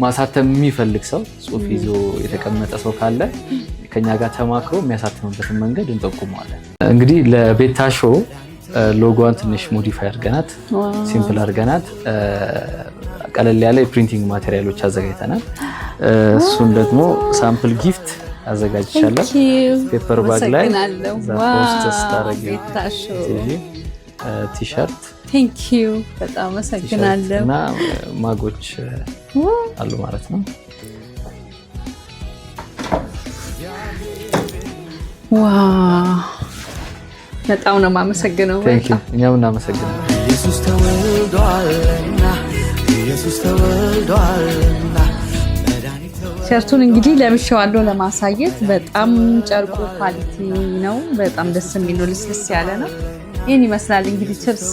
ማሳተም የሚፈልግ ሰው ጽሁፍ ይዞ የተቀመጠ ሰው ካለ ከኛ ጋር ተማክሮ የሚያሳትምበትን መንገድ እንጠቁመዋለን። እንግዲህ ለቤታ ሾው ሎጎዋን ትንሽ ሞዲፋይ አድርገናት ሲምፕል አድርገናት ቀለል ያለ የፕሪንቲንግ ማቴሪያሎች አዘጋጅተናል። እሱን ደግሞ ሳምፕል ጊፍት አዘጋጅቻለሁ። ፔፐር ባግ ላይ ቲሸርት በጣም አመሰግናለሁ እና ማጎች አሉ ማለት ነው። በጣም ነው የማመሰግነው። እኛም እናመሰግናለን። ኢየሱስ ተወልዷልና ኢየሱስ ተወልዷልና። ሸርቱን እንግዲህ ለብሼዋለሁ ለማሳየት። በጣም ጨርቁ ኳሊቲ ነው። በጣም ደስ የሚል ልስልስ ያለ ነው። ይህን ይመስላል እንግዲህ ችርስ።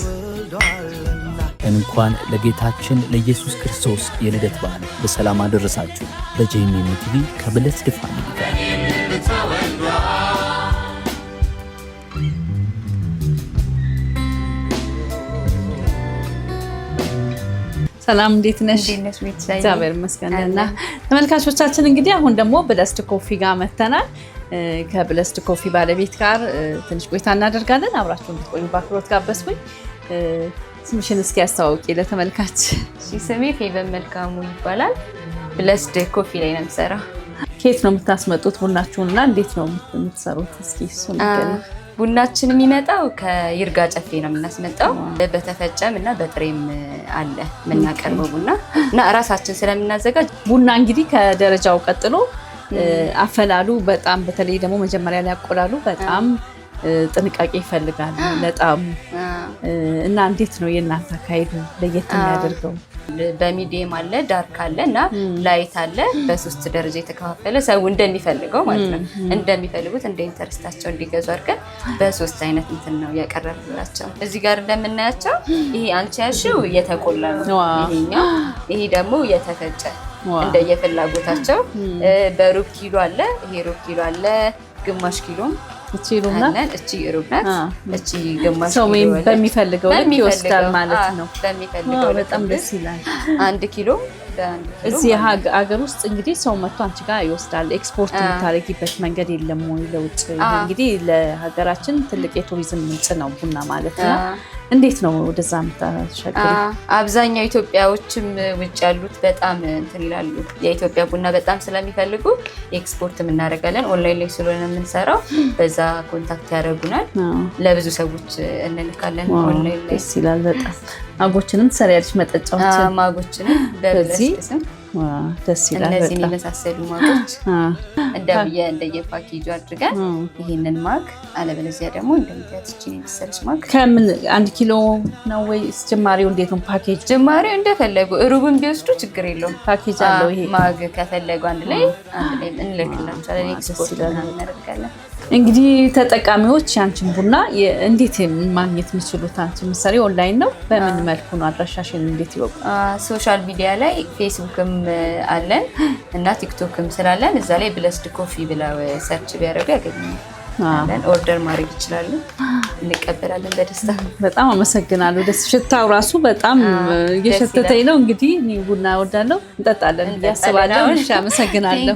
እንኳን ለጌታችን ለኢየሱስ ክርስቶስ የልደት በዓል በሰላም አደረሳችሁ። በጄኤምኤም ቲቪ ከብለስድ ፋሚሊ ጋር ሰላም፣ እንዴት ነሽ? እግዚአብሔር ይመስገን። እና ተመልካቾቻችን እንግዲህ አሁን ደግሞ ብለስድ ኮፊ ጋር መተናል። ከብለስድ ኮፊ ባለቤት ጋር ትንሽ ቆይታ እናደርጋለን። አብራችሁ እንድትቆዩ በአክብሮት ጋበዝኩኝ። ስምሽን እስኪ ያስተዋውቂ ለተመልካች። ስሜ ፌቨን መልካሙ ይባላል። ብለስድ ኮፊ ላይ ነው የምሰራው። ከየት ነው የምታስመጡት ቡናችሁን እና እንዴት ነው የምትሰሩት? እስኪ እሱ ንገሪኝ። ቡናችን የሚመጣው ከይርጋ ጨፌ ነው የምናስመጣው። በተፈጨም እና በጥሬም አለ የምናቀርበው ቡና እና እራሳችን ስለምናዘጋጅ ቡና እንግዲህ ከደረጃው ቀጥሎ አፈላሉ በጣም በተለይ ደግሞ መጀመሪያ ላይ ያቆላሉ በጣም ጥንቃቄ ይፈልጋል ለጣሙ እና እንዴት ነው የእናንተ አካሄዱ ለየት የሚያደርገው? በሚዲየም አለ፣ ዳርክ አለ እና ላይት አለ። በ3 ደረጃ የተከፋፈለ ሰው እንደሚፈልገው ማለት ነው እንደሚፈልጉት እንደ ኢንተረስታቸው እንዲገዙ አድርገን በ3 አይነት እንትን ነው ያቀረብላቸው። እዚህ ጋር እንደምናያቸው ይሄ አንቺ ያልሽው የተቆላ ነው። ይሄ ደግሞ የተፈጨ እንደየፍላጎታቸው በሩብ ኪሎ አለ። ይሄ ሩብ ኪሎ አለ፣ ግማሽ ኪሎም እቺ ሩብና እቺ ሩብና እቺ ግማሽ ሰው በሚፈልገው ልክ ይወስዳል ማለት ነው። በሚፈልገው በጣም ደስ ይላል። 1 ኪሎ እዚህ ሀገር ውስጥ እንግዲህ ሰው መጥቶ አንቺ ጋር ይወስዳል። ኤክስፖርት የምታደርጊበት መንገድ የለም ወይ ለውጭ? እንግዲህ ለሀገራችን ትልቅ የቱሪዝም ምንጭ ነው ቡና ማለት ነው። እንዴት ነው ወደዛ የምታሸግሪ? አብዛኛው ኢትዮጵያዎችም ውጭ ያሉት በጣም እንትን ይላሉ። የኢትዮጵያ ቡና በጣም ስለሚፈልጉ ኤክስፖርት እናደርጋለን። ኦንላይን ላይ ስለሆነ የምንሰራው በዛ ኮንታክት ያደርጉናል። ለብዙ ሰዎች እንልካለን ኦንላይን ላይ። ደስ ይላል በጣም። ማጎችንም ትሰሪያለሽ? መጠጫዎችን ማጎችንም በብለስድ ስም ደስ ይላል። እነዚህን የመሳሰሉ ማጎች እንደየፓኬጁ አድርገን ይሄንን ማግ አለበለዚያ ደግሞ እንደምታያት እቺን የመሰለች ማግ ከምን 1 ኪሎ ነው ወይስ ጅማሬው እንዴት ነው? ፓኬጅ ጅማሬው እንደፈለጉ ሩብን ቢወስዱ ችግር የለውም። ፓኬጅ አለው ይሄ ማግ ከፈለጉ አንድ ላይ እንልክላቸዋለን። ኤክስፖርት እናደርጋለን። እንግዲህ ተጠቃሚዎች ያንቺን ቡና እንዴት ማግኘት የሚችሉት? አንቺ ምሳሌ ኦንላይን ነው? በምን መልኩ ነው? አድራሻሽን እንዴት ይወቁ? ሶሻል ሚዲያ ላይ ፌስቡክም አለን እና ቲክቶክም ስላለን እዛ ላይ ብለስድ ኮፊ ብለው ሰርች ቢያደርጉ ያገኙኛል። ኦርደር ማድረግ ይችላሉ። እንቀበላለን በደስታ። በጣም አመሰግናለሁ። ደስ ሽታው ራሱ በጣም እየሸተተኝ ነው። እንግዲህ እኔ ቡና እወዳለሁ፣ እንጠጣለን እያስባለሁ። እሺ አመሰግናለሁ።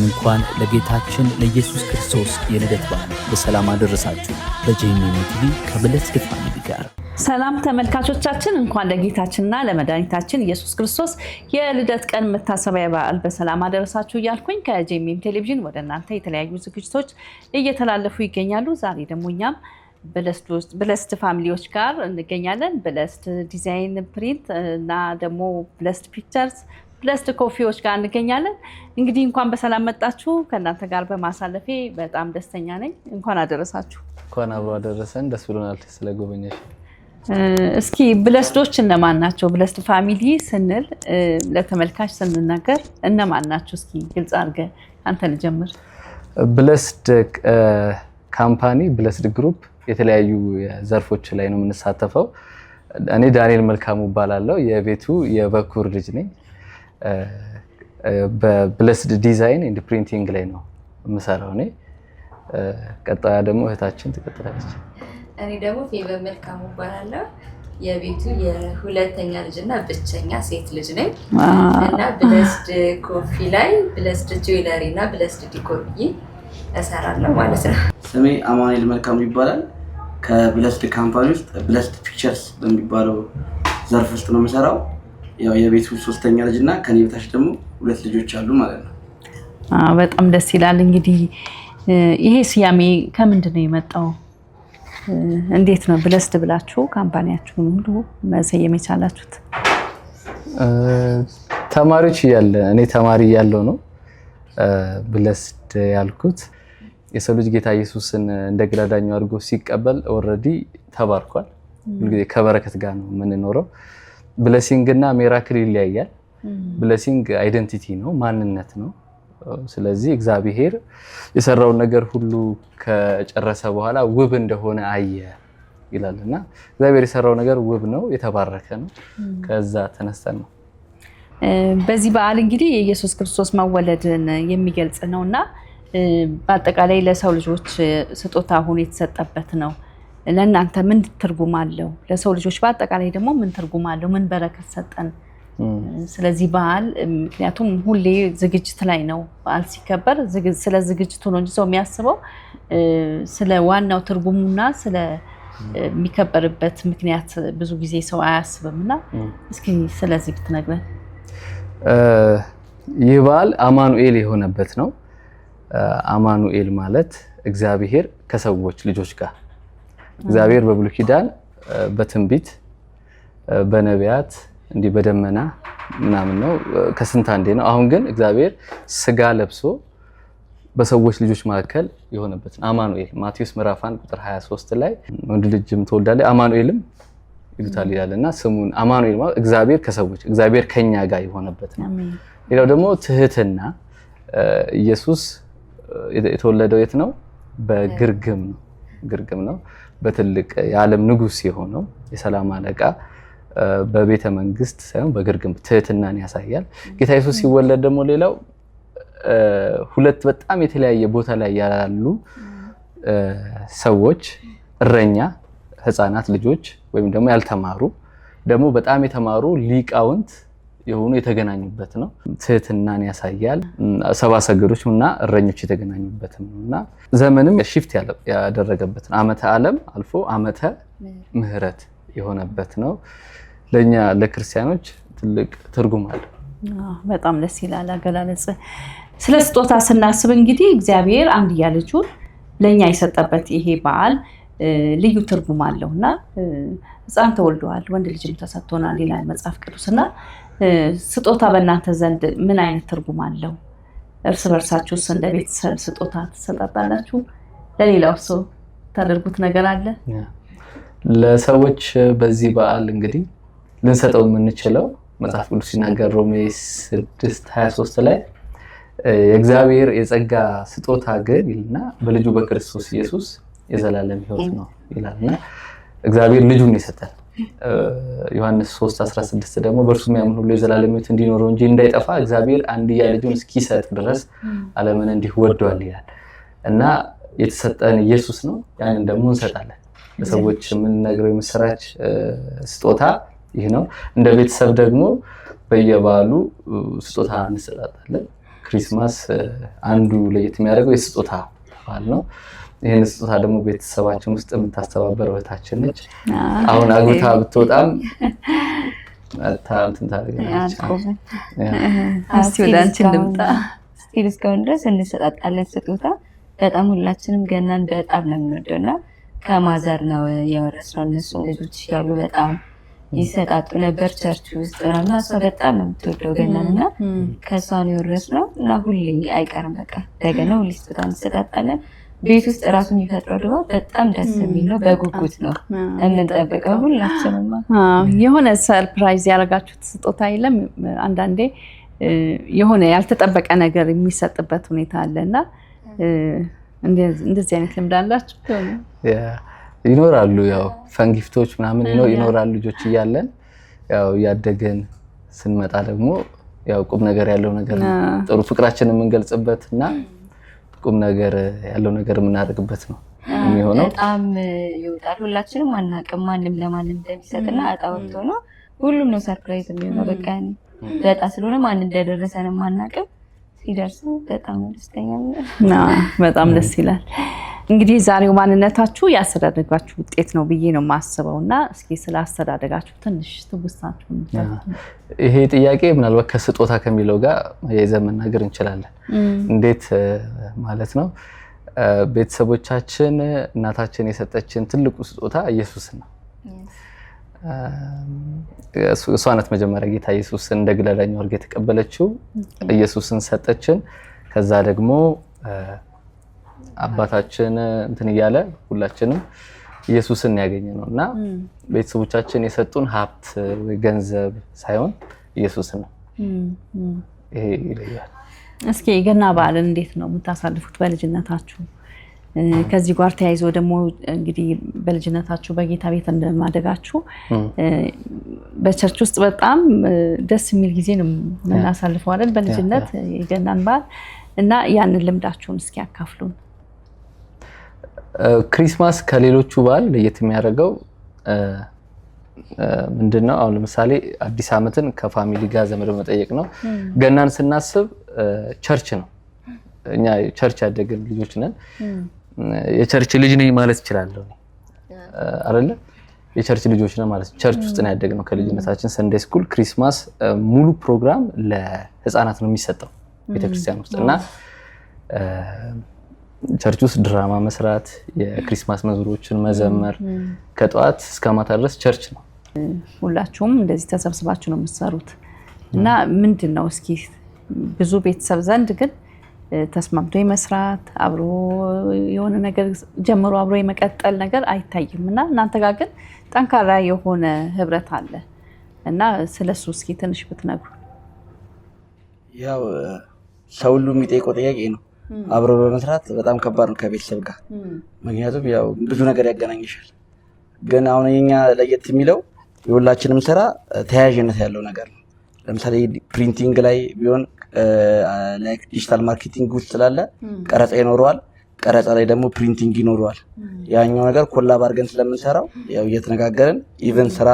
እንኳን ለጌታችን ለኢየሱስ ክርስቶስ የልደት በዓል በሰላም አደረሳችሁ። በጄኤምኤም ቲቪ ከብለስድ ፋሚሊ ጋር ሰላም ተመልካቾቻችን፣ እንኳን ለጌታችንና ለመድኃኒታችን ኢየሱስ ክርስቶስ የልደት ቀን መታሰቢያ በዓል በሰላም አደረሳችሁ እያልኩኝ ከጄኤምኤም ቴሌቪዥን ወደ እናንተ የተለያዩ ዝግጅቶች እየተላለፉ ይገኛሉ። ዛሬ ደግሞ እኛም ብለስድ ፋሚሊዎች ጋር እንገኛለን። ብለስድ ዲዛይን ፕሪንት እና ደግሞ ብለስድ ፒክቸርስ፣ ብለስድ ኮፊዎች ጋር እንገኛለን። እንግዲህ እንኳን በሰላም መጣችሁ። ከእናንተ ጋር በማሳለፌ በጣም ደስተኛ ነኝ። እንኳን አደረሳችሁ። እንኳን አብሮ አደረሰን። ደስ ብሎናል ስለጎበኘሽ። እስኪ ብለስዶች እነማን ናቸው? ብለስድ ፋሚሊ ስንል ለተመልካች ስንናገር እነማን ናቸው? እስኪ ግልጽ አድርገህ አንተ ልጀምር። ብለስድ ካምፓኒ፣ ብለስድ ግሩፕ የተለያዩ ዘርፎች ላይ ነው የምንሳተፈው። እኔ ዳንኤል መልካሙ እባላለሁ። የቤቱ የበኩር ልጅ ነኝ። በብለስድ ዲዛይን ኤንድ ፕሪንቲንግ ላይ ነው የምሰራው እኔ። ቀጣያ ደግሞ እህታችን ትቀጥላለች። እኔ ደግሞ ፌቨር መልካሙ እባላለሁ። የቤቱ የሁለተኛ ልጅና ብቸኛ ሴት ልጅ ነኝ እና ብለስድ ኮፊ ላይ ብለስድ ጁዌለሪ እና ብለስድ ዲኮር ብዬ እሰራለሁ ማለት ነው። ስሜ አማኑኤል መልካሙ ይባላል። ከብለስድ ካምፓኒ ውስጥ ብለስድ ፒክቸርስ በሚባለው ዘርፍ ውስጥ ነው የምሰራው። ያው የቤቱ ሶስተኛ ልጅና ከኔ በታች ደግሞ 2 ልጆች አሉ ማለት ነው። በጣም ደስ ይላል። እንግዲህ ይሄ ስያሜ ከምንድን ነው የመጣው? እንዴት ነው ብለስድ ብላችሁ ካምፓኒያችሁን ሁሉ መሰየም የቻላችሁት? ተማሪዎች እያለ እኔ ተማሪ እያለሁ ነው ብለስድ ያልኩት። የሰው ልጅ ጌታ ኢየሱስን እንደ ግል አዳኙ አድርጎ ሲቀበል ኦልሬዲ ተባርኳል። ሁልጊዜ ከበረከት ጋር ነው የምንኖረው። ብለሲንግ እና ሚራክል ይለያያል። ብለሲንግ አይደንቲቲ ነው፣ ማንነት ነው። ስለዚህ እግዚአብሔር የሰራውን ነገር ሁሉ ከጨረሰ በኋላ ውብ እንደሆነ አየ ይላልና እግዚአብሔር የሰራው ነገር ውብ ነው፣ የተባረከ ነው። ከዛ ተነስተን ነው በዚህ በዓል እንግዲህ የኢየሱስ ክርስቶስ መወለድን የሚገልጽ ነውና በአጠቃላይ ለሰው ልጆች ስጦታ ሆኖ የተሰጠበት ነው። ለእናንተ ምን ትርጉም አለው? ለሰው ልጆች በአጠቃላይ ደግሞ ምን ትርጉም አለው? ምን በረከት ሰጠን? ስለዚህ በዓል ምክንያቱም ሁሌ ዝግጅት ላይ ነው በዓል ሲከበር፣ ስለ ዝግጅቱ ነው እንጂ ሰው የሚያስበው ስለ ዋናው ትርጉሙና ስለ የሚከበርበት ምክንያት ብዙ ጊዜ ሰው አያስብም። እና እስኪ ስለዚህ ብትነግረን። ይህ በዓል አማኑኤል የሆነበት ነው። አማኑኤል ማለት እግዚአብሔር ከሰዎች ልጆች ጋር፣ እግዚአብሔር በብሉይ ኪዳን በትንቢት በነቢያት እንዲህ በደመና ምናምን ነው ከስንት አንዴ ነው። አሁን ግን እግዚአብሔር ስጋ ለብሶ በሰዎች ልጆች መካከል የሆነበት ነው። አማኑኤል ማቴዎስ ምዕራፍ 1 ቁጥር 23 ላይ ወንድ ልጅም ትወልዳለህ አማኑኤልም ይሉታል ይላልና ስሙን አማኑኤል ማለት እግዚአብሔር ከሰዎች እግዚአብሔር ከኛ ጋር የሆነበት ነው። ሌላው ደግሞ ትህትና። ኢየሱስ የተወለደው የት ነው? በግርግም ነው። ግርግም ነው በትልቅ የዓለም ንጉስ የሆነው የሰላም አለቃ በቤተ መንግስት ሳይሆን በግርግም ትህትናን ያሳያል። ጌታ ኢየሱስ ሲወለድ ደግሞ ሌላው 2 በጣም የተለያየ ቦታ ላይ ያሉ ሰዎች እረኛ፣ ህፃናት ልጆች ወይም ደግሞ ያልተማሩ ደግሞ በጣም የተማሩ ሊቃውንት የሆኑ የተገናኙበት ነው። ትህትናን ያሳያል። 7 ሰገዶች እና እረኞች የተገናኙበትም ነውና ዘመንም ሽፍት ያደረገበት ነው። ዓመተ ዓለም አልፎ ዓመተ ምህረት የሆነበት ነው። ለኛ ለክርስቲያኖች ትልቅ ትርጉም አለው። በጣም ደስ ይላል አገላለጽ። ስለ ስጦታ ስናስብ እንግዲህ እግዚአብሔር አንድያ ልጁን ለኛ የሰጠበት ይሄ በዓል ልዩ ትርጉም አለውና ሕፃን ተወልዷል፣ ወንድ ልጅም ተሰጥቶናል ይላል መጽሐፍ ቅዱስና ስጦታ በእናንተ ዘንድ ምን አይነት ትርጉም አለው? እርስ በርሳችሁስ እንደ ቤተሰብ ስጦታ ትሰጣጣላችሁ? ለሌላው ሰው ታደርጉት ነገር አለ? ለሰዎች በዚህ በዓል እንግዲህ ልንሰጠው የምንችለው መጽሐፍ ቅዱስ ሲናገር ሮሜ 6:23 ላይ የእግዚአብሔር የጸጋ ስጦታ ግን ይልና በልጁ በክርስቶስ ኢየሱስ የዘላለም ሕይወት ነው ይላልና እግዚአብሔር ልጁን ይሰጣል። ዮሐንስ 3:16 ደግሞ በእርሱ የሚያምን ሁሉ የዘላለም ሕይወት እንዲኖረው እንጂ እንዳይጠፋ እግዚአብሔር አንድያ ልጁን እስኪሰጥ ድረስ ዓለምን እንዲህ ወዷል ይላል እና የተሰጠን ኢየሱስ ነው። ያንን ደግሞ እንሰጣለን። ለሰዎች የምንነግረው የምስራች ስጦታ ይህ ነው። እንደ ቤተሰብ ደግሞ በየበዓሉ ስጦታ እንሰጣጣለን። ክሪስማስ አንዱ ለየት የሚያደርገው የስጦታ በዓል ነው። ይህን ስጦታ ደግሞ ቤተሰባችን ውስጥ የምታስተባበረው እህታችን ነች። አሁን አግብታ ብትወጣም እንትን ታደርጋለች። ወደ አንቺ እንምጣ። ስቲል እስካሁን ድረስ እንሰጣጣለን ስጦታ። በጣም ሁላችንም ገናን በጣም ነው የምንወደው እና ከማዘር ነው የወረስነው። እነሱ ልጆች ያሉ በጣም ይሰጣጡ ነበር ቸርች ውስጥ እና እሷ በጣም ነው የምትወደው ገናን እና ከእሷ ነው የወረስነው እና ሁሌ አይቀርም በቃ እንደገና ሁሌ ስጦታ እንሰጣጣለን። ቤት ውስጥ እራሱ የሚፈጥረው ድባብ በጣም ደስ የሚል ነው። በጉጉት ነው የምንጠብቀው ሁላችንም። የሆነ ሰርፕራይዝ ያደረጋችሁት ስጦታ የለም? አንዳንዴ የሆነ ያልተጠበቀ ነገር የሚሰጥበት ሁኔታ አለና እንደዚህ አይነት ልምድ አላችሁ? ይኖራሉ። ያው ፈንጊፍቶች ምናምን ይኖራሉ ልጆች እያለን። ያው ያደገን ስንመጣ ደግሞ ያው ቁም ነገር ያለው ነገር ጥሩ ፍቅራችንን የምንገልጽበት እና ቁም ነገር ያለው ነገር የምናደርግበት ነው የሚሆነው። በጣም ይወጣል። ሁላችንም አናውቅም ማንም ለማንም እንደሚሰጥና እጣ ወጥቶ ነው ሁሉም ነው ሰርፕራይዝ የሚሆነው። በቃ በጣ ስለሆነ ማን እንደደረሰንም አናውቅም። ሲደርስ በጣም ደስተኛ ነን። በጣም ደስ ይላል። እንግዲህ ዛሬው ማንነታችሁ ያስተዳደጋችሁ ውጤት ነው ብዬ ነው የማስበው እና እስኪ ስለ አስተዳደጋችሁ ትንሽ ትውስታችሁ። ይሄ ጥያቄ ምናልባት ከስጦታ ከሚለው ጋር የዘመን መናገር እንችላለን። እንዴት ማለት ነው? ቤተሰቦቻችን እናታችን የሰጠችን ትልቁ ስጦታ ኢየሱስ ነው። እሷ ናት መጀመሪያ ጌታ ኢየሱስን እንደ ግል አዳኝ አድርጋ የተቀበለችው። ኢየሱስን ሰጠችን። ከዛ ደግሞ አባታችን እንትን እያለ ሁላችንም ኢየሱስን ያገኘነው እና ቤተሰቦቻችን የሰጡን ሀብት ወይ ገንዘብ ሳይሆን ኢየሱስ ነው። ይሄ ይለያል። እስኪ የገና በዓልን እንዴት ነው የምታሳልፉት በልጅነታችሁ? ከዚህ ጋር ተያይዞ ደግሞ እንግዲህ በልጅነታችሁ በጌታ ቤት እንደማደጋችሁ በቸርች ውስጥ በጣም ደስ የሚል ጊዜ ነው የምናሳልፈው አይደል? በልጅነት የገናን በዓል እና ያንን ልምዳችሁን እስኪ ያካፍሉን። ክሪስማስ ከሌሎቹ በዓል ለየት የሚያደርገው ምንድነው? አሁን ለምሳሌ አዲስ ዓመትን ከፋሚሊ ጋር ዘመድ መጠየቅ ነው። ገናን ስናስብ ቸርች ነው። እኛ ቸርች ያደግን ልጆች ነን። የቸርች ልጅ ነኝ ማለት እችላለሁ አይደለ? የቸርች ልጆች ነን ማለት ቸርች ውስጥ ነው ያደግነው ከልጅነታችን። ሰንዴይ ስኩል፣ ክሪስማስ ሙሉ ፕሮግራም ለህፃናት ነው የሚሰጠው ቤተክርስቲያን ውስጥ እና ቸርች ውስጥ ድራማ መስራት፣ የክሪስማስ መዝሙሮችን መዘመር ከጠዋት እስከ ማታ ድረስ ቸርች ነው። ሁላችሁም እንደዚህ ተሰብስባችሁ ነው የምትሰሩት እና ምንድነው እስኪ ብዙ ቤተሰብ ዘንድ ግን ተስማምቶ የመስራት አብሮ የሆነ ነገር ጀምሮ አብሮ የመቀጠል ነገር አይታይም እና እናንተ ጋር ግን ጠንካራ የሆነ ህብረት አለ እና ስለሱ እስኪ ትንሽ ብትነግሩ። ያው ሰው ሁሉ የሚጠይቀው ጥያቄ ነው። አብሮ በመስራት በጣም ከባድ ነው ከቤተሰብ ጋር፣ ምክንያቱም ያው ብዙ ነገር ያገናኝሻል። ግን አሁን የኛ ለየት የሚለው የሁላችንም ስራ ተያያዥነት ያለው ነገር ነው። ለምሳሌ ፕሪንቲንግ ላይ ቢሆን ላይክ ዲጂታል ማርኬቲንግ ውስጥ ስላለ ቀረጻ ይኖረዋል። ቀረጻ ላይ ደግሞ ፕሪንቲንግ ይኖረዋል። ያኛው ነገር ኮላብ አድርገን ስለምንሰራው ያው እየተነጋገርን ኢቨን ስራ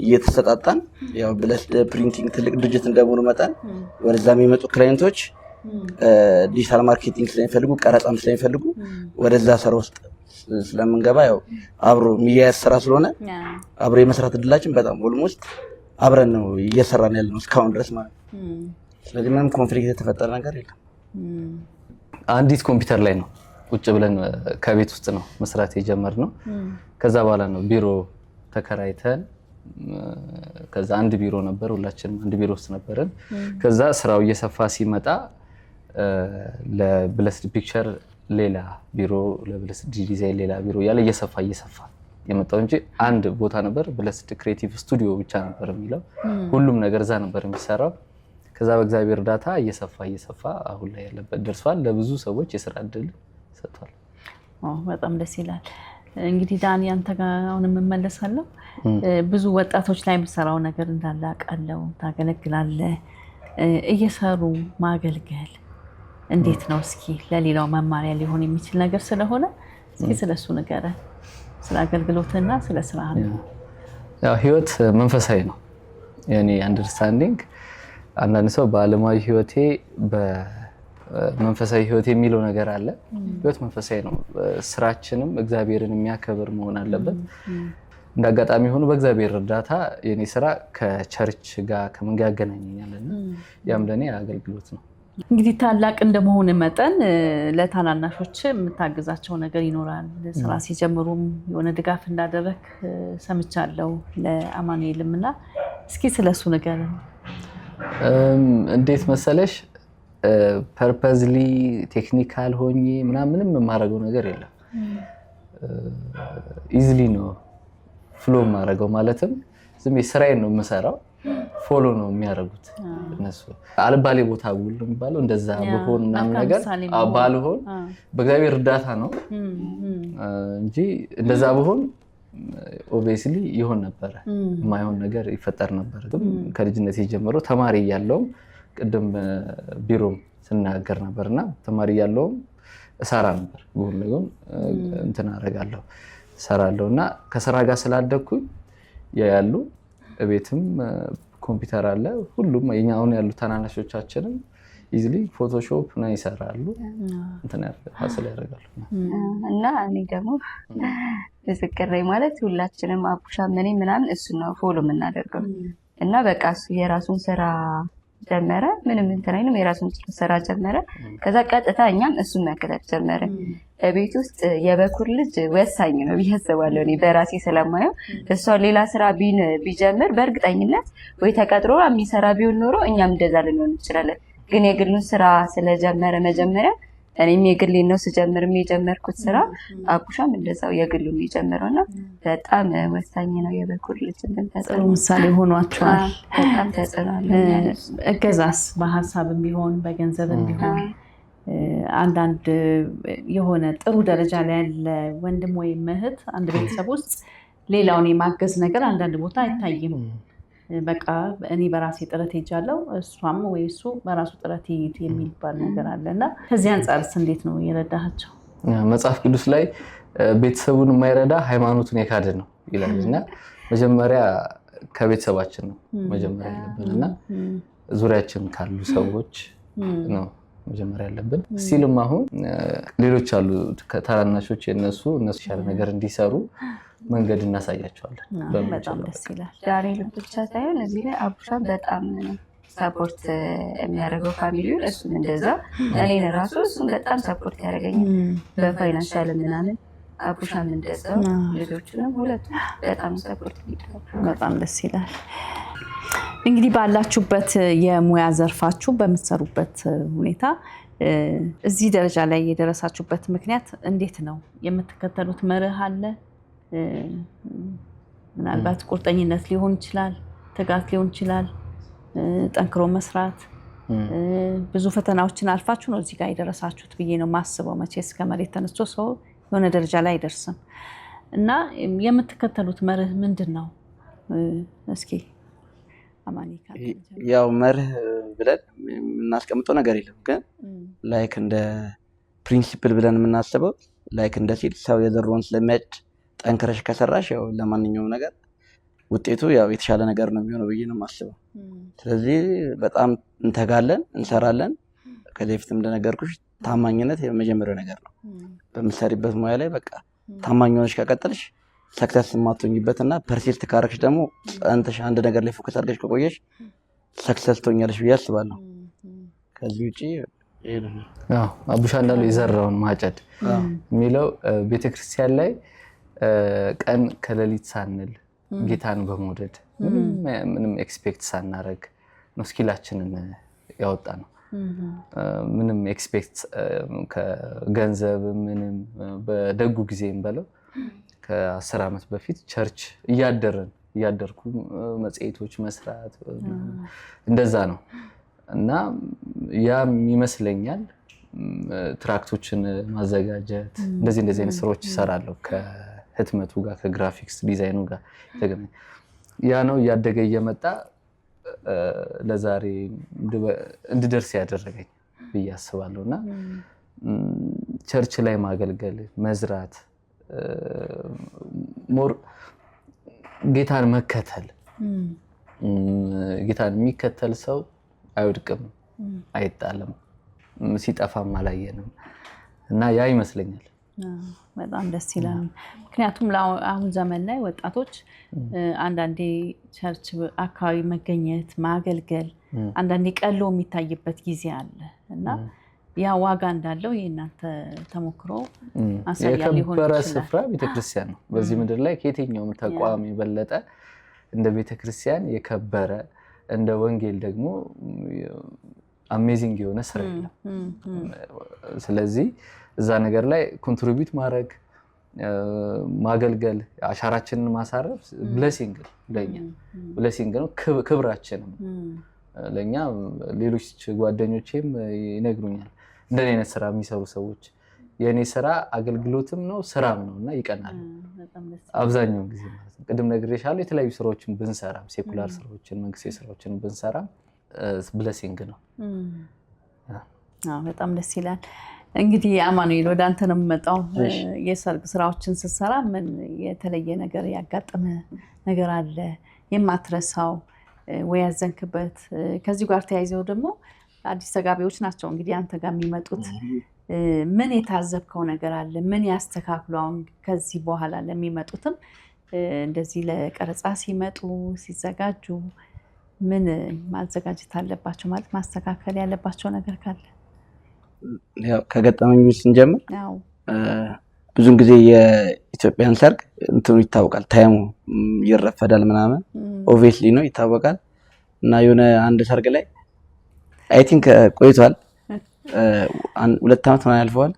እየተሰጣጣን ያው ብለስድ ፕሪንቲንግ ትልቅ ድርጅት እንደመሆኑ መጠን ወደዛ የሚመጡ ክላይንቶች ዲጂታል ማርኬቲንግ ስለሚፈልጉ ቀረጻም ስለሚፈልጉ ወደዛ ስራ ውስጥ ስለምንገባ ያው አብሮ የሚያያዝ ስራ ስለሆነ አብሮ የመስራት እድላችን በጣም ኦልሞስት አብረን ነው እየሰራን ያለነው እስካሁን ድረስ ማለት ነው። ስለዚህ ምንም ኮንፍሊክት የተፈጠረ ነገር የለም። አንዲት ኮምፒውተር ላይ ነው ቁጭ ብለን ከቤት ውስጥ ነው መስራት የጀመርነው። ከዛ በኋላ ነው ቢሮ ተከራይተን፣ ከዛ አንድ ቢሮ ነበር፣ ሁላችንም አንድ ቢሮ ውስጥ ነበርን። ከዛ ስራው እየሰፋ ሲመጣ ለብለስድ ፒክቸር ሌላ ቢሮ፣ ለብለስድ ዲዛይን ሌላ ቢሮ ያለ እየሰፋ የመጣው እንጂ አንድ ቦታ ነበር። ብለስድ ክሬቲቭ ስቱዲዮ ብቻ ነበር የሚለው። ሁሉም ነገር እዛ ነበር የሚሰራው። ከዛ በእግዚአብሔር እርዳታ እየሰፋ አሁን ላይ ያለበት ደርሷል። ለብዙ ሰዎች የስራ እድል ሰጥቷል። በጣም ደስ ይላል። እንግዲህ ዳኒ አንተ ጋር አሁን የምመለሳለሁ። ብዙ ወጣቶች ላይ የምሰራው ነገር እንዳለ አውቃለሁ። ታገለግላለህ። እየሰሩ ማገልገል እንዴት ነው? እስኪ ለሌላው መማሪያ ሊሆን የሚችል ነገር ስለሆነ እስኪ ስለሱ ንገረን፣ ስለ አገልግሎትና ስለ ስራ ነው። ያው ህይወት መንፈሳዊ ነው። የኔ አንደርስታንዲንግ አንዳንድ ሰው በዓለማዊ ህይወቴ በመንፈሳዊ ህይወት የሚለው ነገር አለ። ህይወት መንፈሳዊ ነው። ስራችንም እግዚአብሔርን የሚያከብር መሆን አለበት። እንዳጋጣሚ ሆኖ በእግዚአብሔር እርዳታ የኔ ስራ ከቸርች ጋር ከምን ጋር ያገናኘኛልና ያም ለኔ አገልግሎት ነው። እንግዲህ ታላቅ እንደመሆን መጠን ለታናናሾች የምታግዛቸው ነገር ይኖራል። ስራ ሲጀምሩም የሆነ ድጋፍ እንዳደረክ ሰምቻለሁ ለአማኑኤልም እና እስኪ ስለሱ ነገር እንዴት መሰለሽ ፐርፐዝሊ ቴክኒካል ሆኜ ምንም የማደርገው ነገር የለም። ኢዝሊ ነው ፍሎ የማደርገው። ማለትም ዝም ስራዬን ነው የምሰራው፣ ፎሎ ነው የሚያደርጉት እነሱ። አልባሌ ቦታ ውል ነው የሚባለው እንደዛ በሆን ምናምን ነገር ባልሆን በእግዚአብሔር እርዳታ ነው እንጂ እንደዛ በሆን ኦብቪየስሊ ይሆን ነበረ፣ የማይሆን ነገር ይፈጠር ነበር። ከልጅነት ጀምሮ ተማሪ እያለሁም ቅድም ቢሮም ስናገር ነበርና ተማሪ እያለሁም እሰራ ነበር። ጎን ለጎን እንትን አደርጋለሁ እሰራለሁና ከስራ ጋር ስላደኩኝ ያያሉ ቤትም ኮምፒውተር አለ። ሁሉም የኛ አሁን ያሉ ታናናሾቻችንም ኢዝሊ ፎቶሾፕ ነው ይሰራሉ፣ እንትን ያደርጋሉ። እና እኔ ደግሞ ምስክር ነኝ ማለት ሁላችንም አቡሻም እኔ ምናምን እሱ ነው ፎሎ የምናደርገው እና በቃ እሱ የራሱን ስራ ጀመረ። ምንም እንትን አይልም፣ የራሱን ስራ ጀመረ። ከዛ ቀጥታ እኛም እሱን መከተል ጀመረ። ቤት ውስጥ የበኩር ልጅ ወሳኝ ነው ብዬ አስባለሁ እኔ በራሴ ስለማየው። እሷ ሌላ ስራ ቢጀምር በእርግጠኝነት ወይ ተቀጥሮ የሚሰራ ቢሆን ኖሮ እኛም እንደዛ ልንሆን እንችላለን። ግን የግሉን ስራ ስለጀመረ መጀመሪያ እኔም የግሌን ነው ስጀምርም የጀመርኩት ስራ፣ አቡሻም እንደዛው የግሉን የጀመረውና በጣም ወሳኝ ነው የበኩር ልጅ። ጥሩ ምሳሌ ሆኗቸዋል። በጣም ተጽናለ። እገዛስ በሀሳብም ቢሆን በገንዘብም ቢሆን አንዳንድ የሆነ ጥሩ ደረጃ ላይ ያለ ወንድም ወይም እህት አንድ ቤተሰብ ውስጥ ሌላውን የማገዝ ነገር አንዳንድ ቦታ አይታይም። በቃ እኔ በራሴ ጥረት ሄጃለሁ እሷም ወይ እሱ በራሱ ጥረት ይሄድ የሚባል ነገር አለና ከዚህ አንጻርስ እንዴት ነው የረዳሃቸው? መጽሐፍ ቅዱስ ላይ ቤተሰቡን የማይረዳ ሃይማኖቱን የካደ ነው ይላልና መጀመሪያ ከቤተሰባችን ነው መጀመሪያ ያለብንና ዙሪያችን ካሉ ሰዎች ነው መጀመሪያ ያለብን። ሲልም አሁን ሌሎች አሉ ታናናሾች እነሱ ያለ ነገር እንዲሰሩ መንገድ እናሳያቸዋለን። በጣም ደስ ይላል። ዳንኤል ብቻ ሳይሆን እዚህ ላይ አቡሻም በጣም ሰፖርት የሚያደርገው ፋሚሊውን፣ እሱም እንደዛ እኔን ራሱ እሱም በጣም ሰፖርት ያደርገኛል በፋይናንሻል ምናምን። አቡሻም እንደዛው ልጆቹንም ሁለቱም በጣም ሰፖርት ይደረጋል። በጣም ደስ ይላል። እንግዲህ ባላችሁበት የሙያ ዘርፋችሁ በምትሰሩበት ሁኔታ እዚህ ደረጃ ላይ የደረሳችሁበት ምክንያት እንዴት ነው? የምትከተሉት መርህ አለ? ምናልባት ቁርጠኝነት ሊሆን ይችላል፣ ትጋት ሊሆን ይችላል፣ ጠንክሮ መስራት። ብዙ ፈተናዎችን አልፋችሁ ነው እዚህ ጋር የደረሳችሁት ብዬ ነው የማስበው። መቼስ ከመሬት ተነስቶ ሰው የሆነ ደረጃ ላይ አይደርስም እና የምትከተሉት መርህ ምንድን ነው? እስኪ አማኒ ያው መርህ ብለን የምናስቀምጠው ነገር የለም፣ ግን ላይክ እንደ ፕሪንሲፕል ብለን የምናስበው ላይክ እንደ ሲል ሰው የዘራውን ስለሚያጭድ ጠንክረሽ ከሰራሽ ያው ለማንኛውም ነገር ውጤቱ ያው የተሻለ ነገር ነው የሚሆነው ብዬ ነው የማስበው። ስለዚህ በጣም እንተጋለን፣ እንሰራለን። ከዚህ በፊትም እንደነገርኩሽ ታማኝነት የመጀመሪያው ነገር ነው። በምትሰሪበት ሙያ ላይ በቃ ታማኝ ሆነሽ ከቀጠልሽ ሰክሰስ የማትሆኝበትና ፐርሲስት ካረግሽ ደግሞ ጸንተሽ አንድ ነገር ላይ ፎከስ አድርገሽ ከቆየሽ ሰክሰስ ትሆኛለሽ ብዬ አስባለሁ። ከዚህ ውጪ አቡሻ እንዳለው የዘራውን ማጨድ የሚለው ቤተክርስቲያን ላይ ቀን ከሌሊት ሳንል ጌታን በመውደድ ምንም ኤክስፔክት ሳናረግ ነው ስኪላችንን ያወጣ ነው። ምንም ኤክስፔክት ከገንዘብ ምንም በደጉ ጊዜም በለው ከ10 ዓመት በፊት ቸርች እያደርኩ መጽሔቶች መስራት እንደዛ ነው እና ያም ይመስለኛል ትራክቶችን ማዘጋጀት እንደዚህ አይነት ስራዎች ይሰራለሁ ከህትመቱ ጋር ከግራፊክስ ዲዛይኑ ጋር ተገናኝ ያ ነው እያደገ እየመጣ ለዛሬ እንድደርስ ያደረገኝ ብዬ አስባለሁና ቸርች ላይ ማገልገል መዝራት ሞር ጌታን መከተል ጌታን የሚከተል ሰው አይወድቅም አይጣልም ሲጠፋም አላየንም እና ያ ይመስለኛል በጣም ደስ ይላል ምክንያቱም አሁን ዘመን ላይ ወጣቶች አንዳንዴ ቸርች አካባቢ መገኘት ማገልገል አንዳንዴ ቀሎ የሚታይበት ጊዜ አለ እና ያ ዋጋ እንዳለው የእናንተ ተሞክሮ ማሳያ ሊሆን ይችላል የከበረ ስፍራ ቤተክርስቲያን ነው በዚህ ምድር ላይ ከየትኛውም ተቋም የበለጠ እንደ ቤተክርስቲያን የከበረ እንደ ወንጌል ደግሞ አሜዚንግ የሆነ ስራ ነው ስለዚህ እዛ ነገር ላይ ኮንትሪቢዩት ማድረግ ማገልገል አሻራችንን ማሳረፍ ብሌሲንግ ለኛ ብሌሲንግ ነው ክብራችንም ለኛ ሌሎች ጓደኞቼም ይነግሩኛል እንደኔ አይነት ስራ የሚሰሩ ሰዎች የኔ ስራ አገልግሎትም ነው ስራም ነውና ይቀናል አብዛኛው ጊዜ ማለት ነው ቅድም ነግሬሻለሁ የተለያዩ ስራዎችን ብንሰራም ሴኩላር ስራዎችን መንግስታዊ ስራዎችን ብንሰራም ብሌሲንግ ነው በጣም ደስ ይላል እንግዲህ አማኑኤል ወደ አንተ ነው የምመጣው የሰርግ ስራዎችን ስትሰራ ምን የተለየ ነገር ያጋጠመ ነገር አለ የማትረሳው ወይ ያዘንክበት ከዚህ ጋር ተያይዘው ደግሞ አዲስ ተጋቢዎች ናቸው እንግዲህ አንተ ጋር የሚመጡት ምን የታዘብከው ነገር አለ ምን ያስተካክሉ አሁን ከዚህ በኋላ ለሚመጡትም እንደዚህ ለቀረጻ ሲመጡ ሲዘጋጁ ምን ማዘጋጀት አለባቸው ማለት ማስተካከል ያለባቸው ነገር ካለ ያው ከገጠመኝ ስንጀምር ብዙን ጊዜ የኢትዮጵያን ሰርግ እንትኑ ይታወቃል ታይሙ ይረፈዳል ምናምን ኦብቪየስሊ ነው ይታወቃል እና የሆነ አንድ ሰርግ ላይ አይ ቲንክ ቆይቷል 2 አመት ማለት ያልፈዋል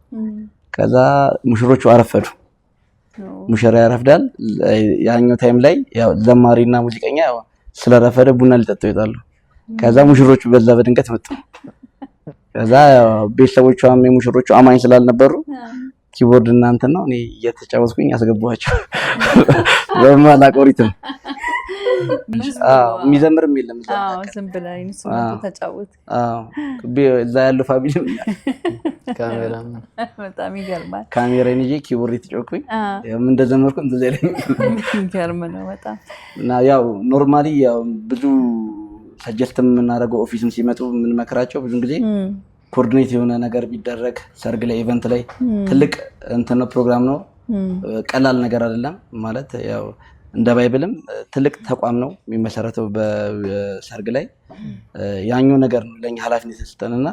ከዛ ሙሽሮቹ አረፈዱ ሙሽራ ያረፍዳል ያኛው ታይም ላይ ያው ዘማሪና ሙዚቀኛ ስለረፈደ ቡና ሊጠጡ ይጣሉ ከዛ ሙሽሮቹ በዛ በድንገት መጡ ከዛ ቤተሰቦቿም የሙሽሮቹ አማኝ ስላልነበሩ ኪቦርድ እናንተ ነው እኔ እየተጫወትኩኝ ያስገባኋቸው በማላውቀው ሪትም የሚዘምርም የለም ዝም ብለህ ኢንስትሩመንቱ ተጫወት እዛ ያለው ፋሚሊ ካሜራማን በጣም ይገርማል ካሜራን ይዤ ኪቦርድ የተጫወትኩኝ ምን እንደዘመርኩ እንደዛ ላይ ይገርም ነው በጣም እና ያው ኖርማሊ ያው ብዙ ሰጀስትም እናደርገው ኦፊስም ሲመጡ ምን መከራቸው ብዙ ጊዜ ኮኦርዲኔት የሆነ ነገር ቢደረግ ሰርግ ላይ ኢቨንት ላይ ትልቅ እንትን ነው ፕሮግራም ነው ቀላል ነገር አይደለም ማለት ያው እንደ ባይብልም ትልቅ ተቋም ነው የሚመሰረተው በሰርግ ላይ ያኛው ነገር ነው ለኛ ኃላፊነት ተሰጠንና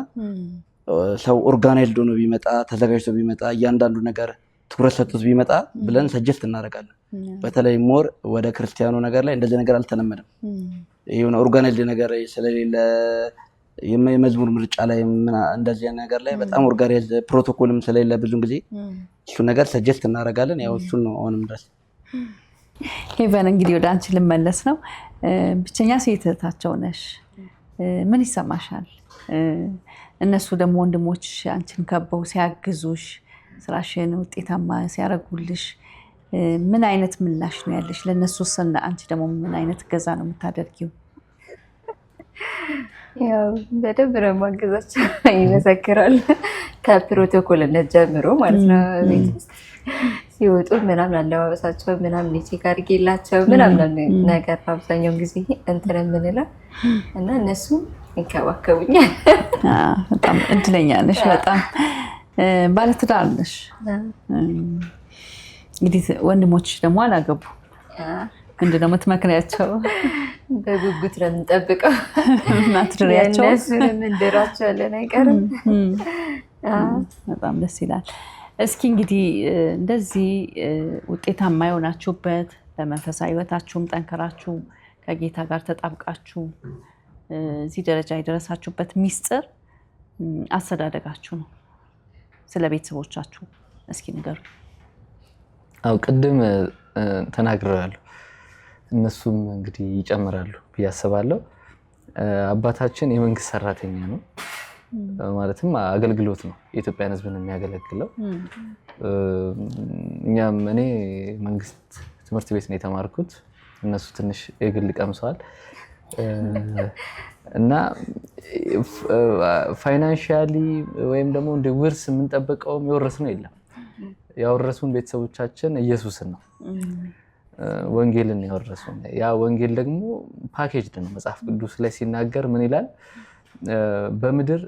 ሰው ኦርጋናይዝድ ሆኖ ቢመጣ ተዘጋጅቶ ቢመጣ እያንዳንዱ ነገር ትኩረት ሰጥቶት ቢመጣ ብለን ሰጀስት እናደርጋለን በተለይ ሞር ወደ ክርስቲያኑ ነገር ላይ እንደዚህ ነገር አልተለመደም ይሄው ኦርጋናይዝድ ነገር ስለሌለ የመዝሙር ምርጫ ላይ እንደዚህ ነገር ላይ በጣም ኦርጋናይዝድ ፕሮቶኮልም ስለሌለ ብዙ ጊዜ እሱ ነገር ሰጀስት እናደርጋለን ያው እሱ ነው አሁንም ድረስ ሄቨን እንግዲህ ወደ አንቺ ልመለስ ነው ብቸኛ ሴት እህታቸው ነሽ ምን ይሰማሻል እነሱ ደግሞ ወንድሞች አንቺን ከበው ሲያግዙሽ ስራሽን ውጤታማ ሲያረጉልሽ ምን አይነት ምላሽ ነው ያለሽ ለነሱስ እና አንቺ ደግሞ ምን አይነት ገዛ ነው የምታደርጊው ያው በደንብ ነው ማገዛቸው ይመሰክራል ከፕሮቶኮልነት ጀምሮ ማለት ነው ቤት ውስጥ ሲወጡ ምናምን አለባበሳቸው ምናምን ቼክ አድርጌላቸው ምናምን ነገር አብዛኛው ጊዜ እንትን የምንለው እና እነሱ ይንከባከቡኛል በጣም እድለኛ ነሽ በጣም ባለትዳር ነሽ እንግዲህ ወንድሞችሽ ደግሞ አላገቡ ምንድን ነው የምትመክሪያቸው በጉጉት ነው የምንጠብቀው እናትድሪያቸው እነሱንም እንድራቸዋለን አይቀርም በጣም ደስ ይላል እስኪ እንግዲህ እንደዚህ ውጤታማ የሆናችሁበት በመንፈሳዊ ህይወታችሁም ጠንከራችሁ ከጌታ ጋር ተጣብቃችሁ እዚህ ደረጃ የደረሳችሁበት ሚስጥር አስተዳደጋችሁ ነው ስለ ቤተሰቦቻችሁ እስኪ ንገሩ አው ቅድም ተናግሬያለሁ እነሱም እንግዲህ ይጨምራሉ ብያስባለሁ አባታችን የመንግስት ሰራተኛ ነው ማለትም አገልግሎት ነው የኢትዮጵያን ህዝብ ነው የሚያገለግለው እኛም እኔ መንግስት ትምህርት ቤት ነው የተማርኩት እነሱ ትንሽ የግል ቀምሰዋል እና ፋይናንሻሊ ወይም ደግሞ እንደ ውርስ የምንጠብቀው የወረስነው የለም። ያወረሱን ቤተሰቦቻችን ኢየሱስን ነው፣ ወንጌልን ያወረሱን። ያ ወንጌል ደግሞ ፓኬጅድ ነው። መጽሐፍ ቅዱስ ላይ ሲናገር ምን ይላል? በምድር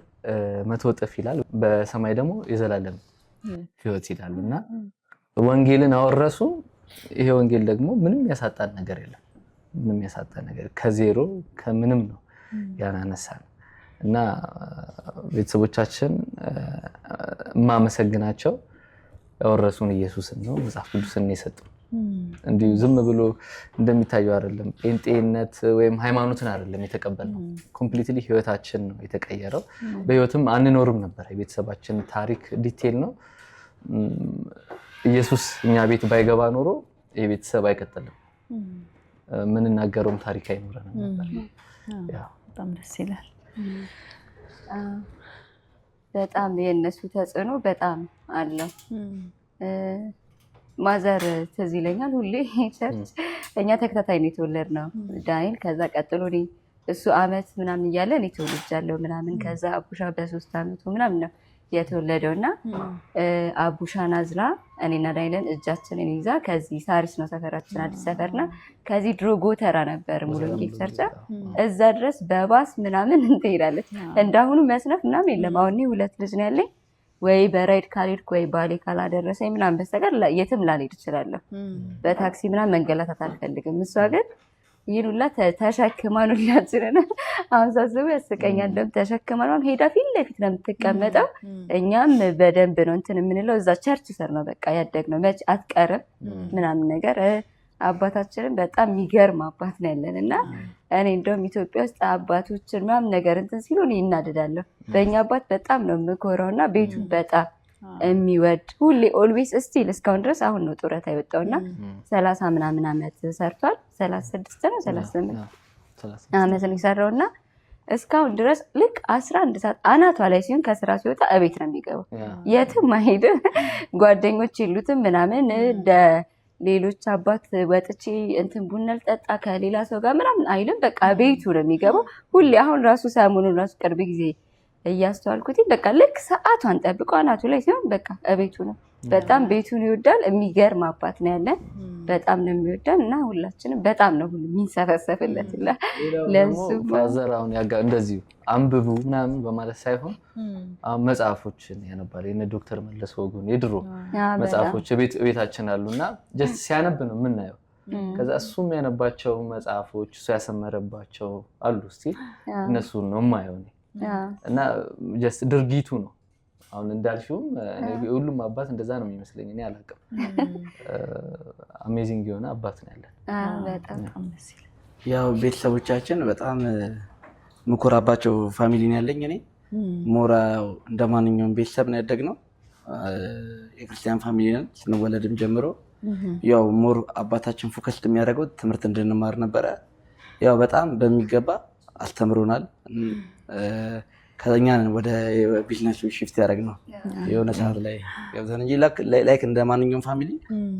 100 እጥፍ ይላል፣ በሰማይ ደግሞ የዘላለም ሕይወት ይላል። እና ወንጌልን አወረሱ። ይሄ ወንጌል ደግሞ ምንም ያሳጣን ነገር የለም። ምንም ያሳጣን ነገር ከዜሮ ከምንም ነው ያናነሳን። እና ቤተሰቦቻችን የማመሰግናቸው ያወረሱን ኢየሱስን ነው፣ መጽሐፍ ቅዱስን የሰጡን። እንዲሁ ዝም ብሎ እንደሚታየው አይደለም። ጴንጤነት ወይም ሃይማኖትን አይደለም የተቀበልነው። ኮምፕሊትሊ ህይወታችን ነው የተቀየረው። በህይወትም አንኖርም ነበር። የቤተሰባችን ታሪክ ዲቴል ነው። ኢየሱስ እኛ ቤት ባይገባ ኖሮ የቤተሰብ አይቀጥልም። ምንናገረውም ታሪክ አይኖረንም ነበር። በጣም ደስ ይላል። በጣም የእነሱ ተጽዕኖ በጣም አለው። ማዘር ትዝ ይለኛል ሁሌ ቸርች እኛ ተከታታይ ነው የተወለድነው። ዳንኤል ከዛ ቀጥሎ እኔ እሱ አመት ምናምን እያለ እኔ ተወልጃለሁ ምናምን። ከዛ አቡሻ በ3 አመቱ ምናምን ነው የተወለደው እና አቡሻን አዝላ እኔና ዳንኤልን እጃችንን ይዛ ከዚህ ሳሪስ ነው ሰፈራችን፣ አዲስ ሰፈርና ከዚህ ድሮ ጎተራ ነበር ሙሉ ወንጌል ቸርች እዛ ድረስ በባስ ምናምን እንትሄዳለች። እንዳሁኑ መስነፍ ምናምን የለም። አሁን 2 ልጅ ነው ያለኝ። ወይ በራይድ ካልሄድኩ ወይ ባሌ ካላደረሰኝ ምናምን በስተቀር የትም ላልሄድ እችላለሁ። በታክሲ ምናምን መንገላታት አልፈልግም። እሷ ግን ይህን ሁላ ተሸክማን ሁላችንን አሁን ሳስበው ያስቀኛል። እንደውም ተሸክማን ሄዳ ፊት ለፊት ነው የምትቀመጠው። እኛም በደንብ ነው እንትን የምንለው። እዛ ቸርች ስር ነው በቃ ያደግነው። መች አትቀርም ምናምን ነገር። አባታችንን በጣም የሚገርም አባት ነው ያለን እና እኔ እንደውም ኢትዮጵያ ውስጥ አባቶችን ምናምን ነገር እንትን ሲሉ እኔ እናድዳለሁ። በእኛ አባት በጣም ነው የምኮራው እና ቤቱን በጣም የሚወድ ሁሌ ኦልዌይስ ስቲል እስካሁን ድረስ አሁን ነው ጡረታ የወጣውና 30 ምናምን አመት ሰርቷል። 36 ነው 38 አመት ነው የሰራውና እስካሁን ድረስ ልክ 11 ሰዓት አናቷ ላይ ሲሆን ከስራ ሲወጣ እቤት ነው የሚገባው። የትም አይሄድም። ጓደኞች የሉትም ምናምን ሌሎች አባት ወጥቼ እንትን ቡና ልጠጣ ከሌላ ሰው ጋር ምናምን አይልም። በቃ ቤቱ ነው የሚገባው ሁሌ። አሁን ራሱ ሰሞኑን ራሱ ቅርብ ጊዜ እያስተዋልኩት በቃ ልክ ሰዓቷን ጠብቆ አናቱ ላይ ሲሆን በቃ ቤቱ ነው። በጣም ቤቱን ይወዳል። የሚገርም አባት ነው ያለን። በጣም ነው የሚወዳል እና ሁላችንም በጣም ነው ሁሉ የሚንሰፈሰፍለት ለሱ ፋዘር አሁን እንደዚህ አንብቡ ምናምን በማለት ሳይሆን መጽሐፎችን ያነባል። የነ ዶክተር መለስ ወጉን የድሮ መጽሐፎች ቤታችን አሉና ጀስት ሲያነብ ነው የምናየው። ከዛ እሱም ያነባቸው መጽሐፎች እሱ ያሰመረባቸው አሉ። እስቲ እነሱን ነው የማየው እና ጀስት ድርጊቱ ነው። አሁን እንዳልሽውም ሁሉም አባት እንደዛ ነው የሚመስለኝ። እኔ አላውቅም። አሜዚንግ የሆነ አባት ነው ያለን። በጣም ያው ቤተሰቦቻችን በጣም ምኮራባቸው ፋሚሊ ነው ያለኝ። እኔ ሞራ እንደማንኛውም ቤተሰብ ነው ያደግነው። የክርስቲያን ፋሚሊ ነን ስንወለድም ጀምሮ። ያው ሞር አባታችን ፎከስ የሚያደርገው ትምህርት እንድንማር ነበረ። ያው በጣም በሚገባ አስተምሮናል። ከኛ ወደ ቢዝነሱ ሽፍት ያደረግነው የሆነ ሰዓት ላይ ገብተን እንጂ ላይክ እንደ ማንኛውም ፋሚሊ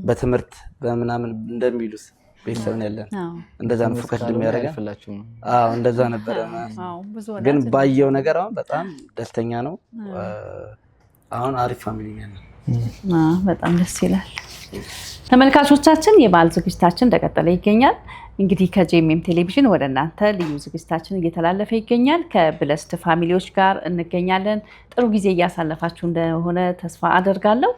በትምህርት በምናምን እንደሚሉት ቤተሰብ ነው ያለን። እንደዛ ነው ፎከስ የሚያደርገን። እንደዛ ነበረ። ግን ባየው ነገር አሁን በጣም ደስተኛ ነው። አሁን አሪፍ ፋሚሊ ነው። በጣም ደስ ይላል። ተመልካቾቻችን የበዓል ዝግጅታችን እንደቀጠለ ይገኛል። እንግዲህ ከጄኤምኤም ቴሌቪዥን ወደ እናንተ ልዩ ዝግጅታችን እየተላለፈ ይገኛል። ከብለስድ ፋሚሊዎች ጋር እንገኛለን። ጥሩ ጊዜ እያሳለፋችሁ እንደሆነ ተስፋ አደርጋለሁ።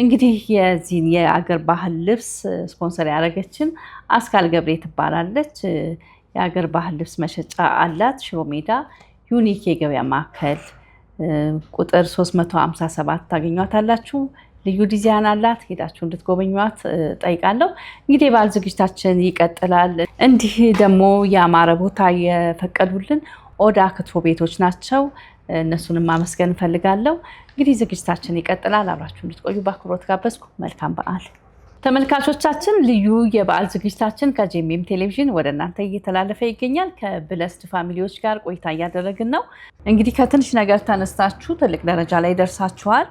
እንግዲህ የዚህን የአገር ባህል ልብስ ስፖንሰር ያደረገችን አስካል ገብሬ ትባላለች። የአገር ባህል ልብስ መሸጫ አላት። ሽሮ ሜዳ ዩኒክ የገበያ ማዕከል ቁጥር 357 ታገኟታላችሁ። ልዩ ዲዛይን አላት። ሄዳችሁ እንድትጎበኟት ጠይቃለሁ። እንግዲህ የበዓል ዝግጅታችን ይቀጥላል። እንዲህ ደግሞ ያማረ ቦታ የፈቀዱልን ኦዳ ክትፎ ቤቶች ናቸው። እነሱንም ማመስገን እንፈልጋለሁ። እንግዲህ ዝግጅታችን ይቀጥላል። አብራችሁ እንድትቆዩ በአክብሮት ጋበዝኩ። መልካም በዓል። ተመልካቾቻችን ልዩ የበዓል ዝግጅታችን ከጄኤምኤም ቴሌቪዥን ወደ እናንተ እየተላለፈ ይገኛል። ከብለስድ ፋሚሊዎች ጋር ቆይታ እያደረግን ነው። እንግዲህ ከትንሽ ነገር ተነስታችሁ ትልቅ ደረጃ ላይ ደርሳችኋል።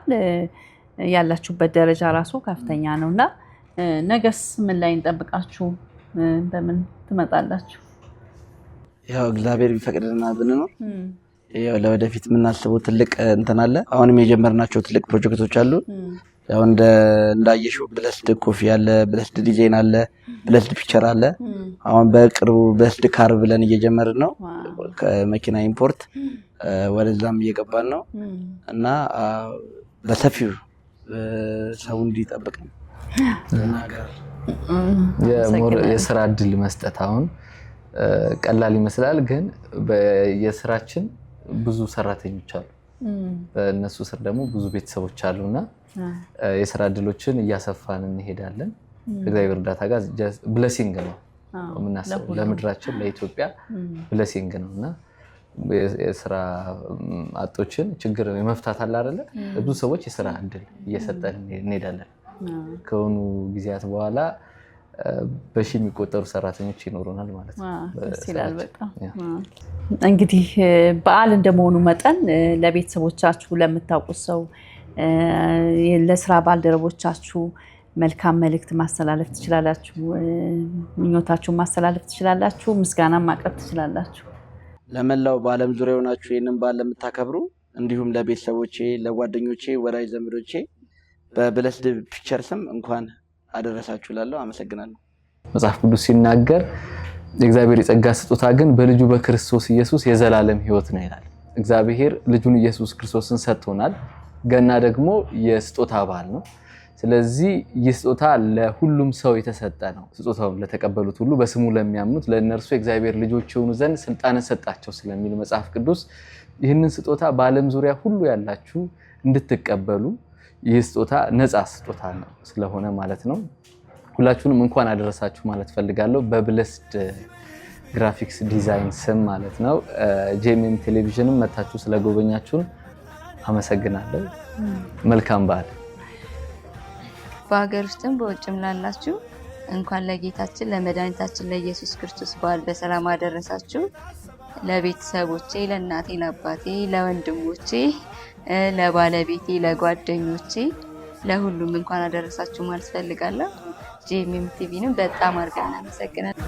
ያላችሁበት ደረጃ ራሱ ከፍተኛ ነውና ነገስ ምን ላይ እንጠብቃችሁ? በምን ትመጣላችሁ? ያው እግዚአብሔር ቢፈቅድና ብንኖር ያው ለወደፊት የምናስበው ትልቅ እንትን አለ። አሁንም የጀመርናቸው ትልቅ ፕሮጀክቶች አሉ። ያው እንዳየሽው ብለስድ ኮፊ አለ፣ ብለስድ ዲዛይን አለ፣ ብለስድ ፒክቸር አለ። አሁን በቅርቡ ብለስድ ካር ብለን እየጀመርን ነው። ከመኪና ኢምፖርት ወደዛም እየገባን ነው እና በሰፊው ሰው እንዲጠብቅ ነው። የስራ እድል መስጠት አሁን ቀላል ይመስላል፣ ግን የስራችን ብዙ ሰራተኞች አሉ። በእነሱ ስር ደግሞ ብዙ ቤተሰቦች አሉና የስራ እድሎችን እያሰፋን እንሄዳለን። ከእግዚአብሔር እርዳታ ጋር ብሌሲንግ ነው የምናስበው ለምድራችን ለኢትዮጵያ ብሌሲንግ ነውና የስራ አጦችን ችግር የመፍታት አለ አይደለ? ብዙ ሰዎች የስራ እድል እየሰጠን እንሄዳለን። ከሆኑ ጊዜያት በኋላ በሺ የሚቆጠሩ ሰራተኞች ይኖሩናል ማለት ነው። ደስ ይላል በጣም። እንግዲህ በዓል እንደመሆኑ መጠን ለቤተሰቦቻችሁ ለምታውቁት ሰው ለስራ ባልደረቦቻችሁ መልካም መልእክት ማስተላለፍ ትችላላችሁ፣ ምኞታችሁን ማስተላለፍ ትችላላችሁ፣ ምስጋና ማቅረብ ትችላላችሁ። ለመላው በዓለም ዙሪያ ሆናችሁ ይህንን በዓል ለምታከብሩ እንዲሁም ለቤተሰቦቼ፣ ለጓደኞቼ፣ ወዳጅ ዘመዶቼ በብለስድ ፒክቸር ስም እንኳን አደረሳችሁ እላለሁ። አመሰግናለሁ። መጽሐፍ ቅዱስ ሲናገር የእግዚአብሔር የጸጋ ስጦታ ግን በልጁ በክርስቶስ ኢየሱስ የዘላለም ሕይወት ነው ይላል። እግዚአብሔር ልጁን ኢየሱስ ክርስቶስን ሰጥቶናል። ገና ደግሞ የስጦታ በዓል ነው። ስለዚህ ይህ ስጦታ ለሁሉም ሰው የተሰጠ ነው። ስጦታውን ለተቀበሉት ሁሉ በስሙ ለሚያምኑት ለእነርሱ የእግዚአብሔር ልጆች የሆኑ ዘንድ ስልጣንን ሰጣቸው ስለሚል መጽሐፍ ቅዱስ ይህንን ስጦታ በዓለም ዙሪያ ሁሉ ያላችሁ እንድትቀበሉ ይህ ስጦታ ነፃ ስጦታ ነው ስለሆነ ማለት ነው። ሁላችሁንም እንኳን አደረሳችሁ ማለት ፈልጋለሁ በብለስድ ግራፊክስ ዲዛይን ስም ማለት ነው። ጄኤምኤም ቴሌቪዥንም መታችሁ ስለጎበኛችሁን አመሰግናለሁ። መልካም በዓል። በሀገር ውስጥም በውጭም ላላችሁ እንኳን ለጌታችን ለመድኃኒታችን ለኢየሱስ ክርስቶስ በዓል በሰላም አደረሳችሁ። ለቤተሰቦቼ፣ ለእናቴ፣ ለአባቴ፣ ለወንድሞቼ፣ ለባለቤቴ፣ ለጓደኞቼ ለሁሉም እንኳን አደረሳችሁ ማለት ፈልጋለሁ። ጄኤምኤም ቲቪንም በጣም አድርገን አመሰግናለሁ።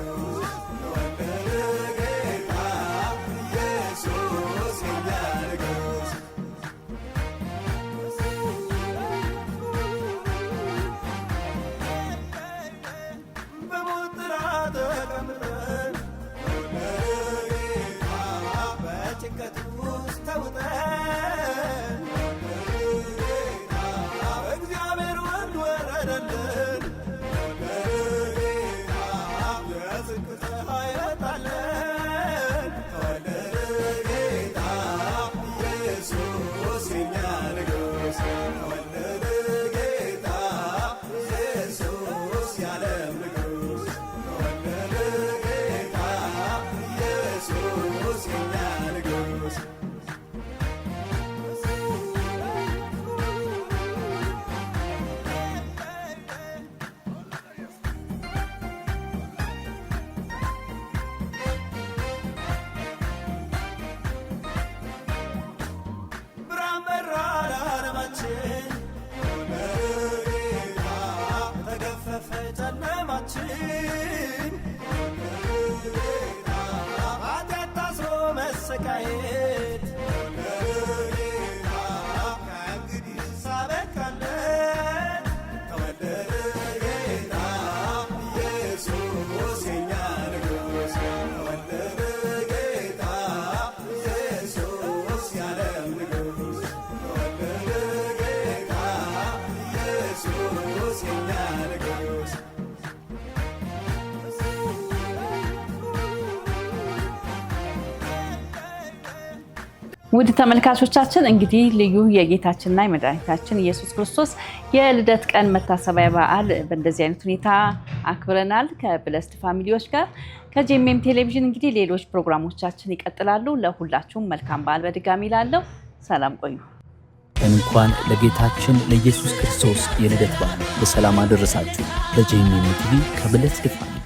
ውድ ተመልካቾቻችን እንግዲህ ልዩ የጌታችንና የመድኃኒታችን ኢየሱስ ክርስቶስ የልደት ቀን መታሰቢያ በዓል በእንደዚህ አይነት ሁኔታ አክብረናል ከብለስድ ፋሚሊዎች ጋር። ከጄኤምኤም ቴሌቪዥን እንግዲህ ሌሎች ፕሮግራሞቻችን ይቀጥላሉ። ለሁላችሁም መልካም በዓል በድጋሚ ላለው ሰላም ቆዩ። እንኳን ለጌታችን ለኢየሱስ ክርስቶስ የልደት በዓል በሰላም አደረሳችሁ። በጄኤምኤም ቲቪ ከብለስድ ፋሚሊ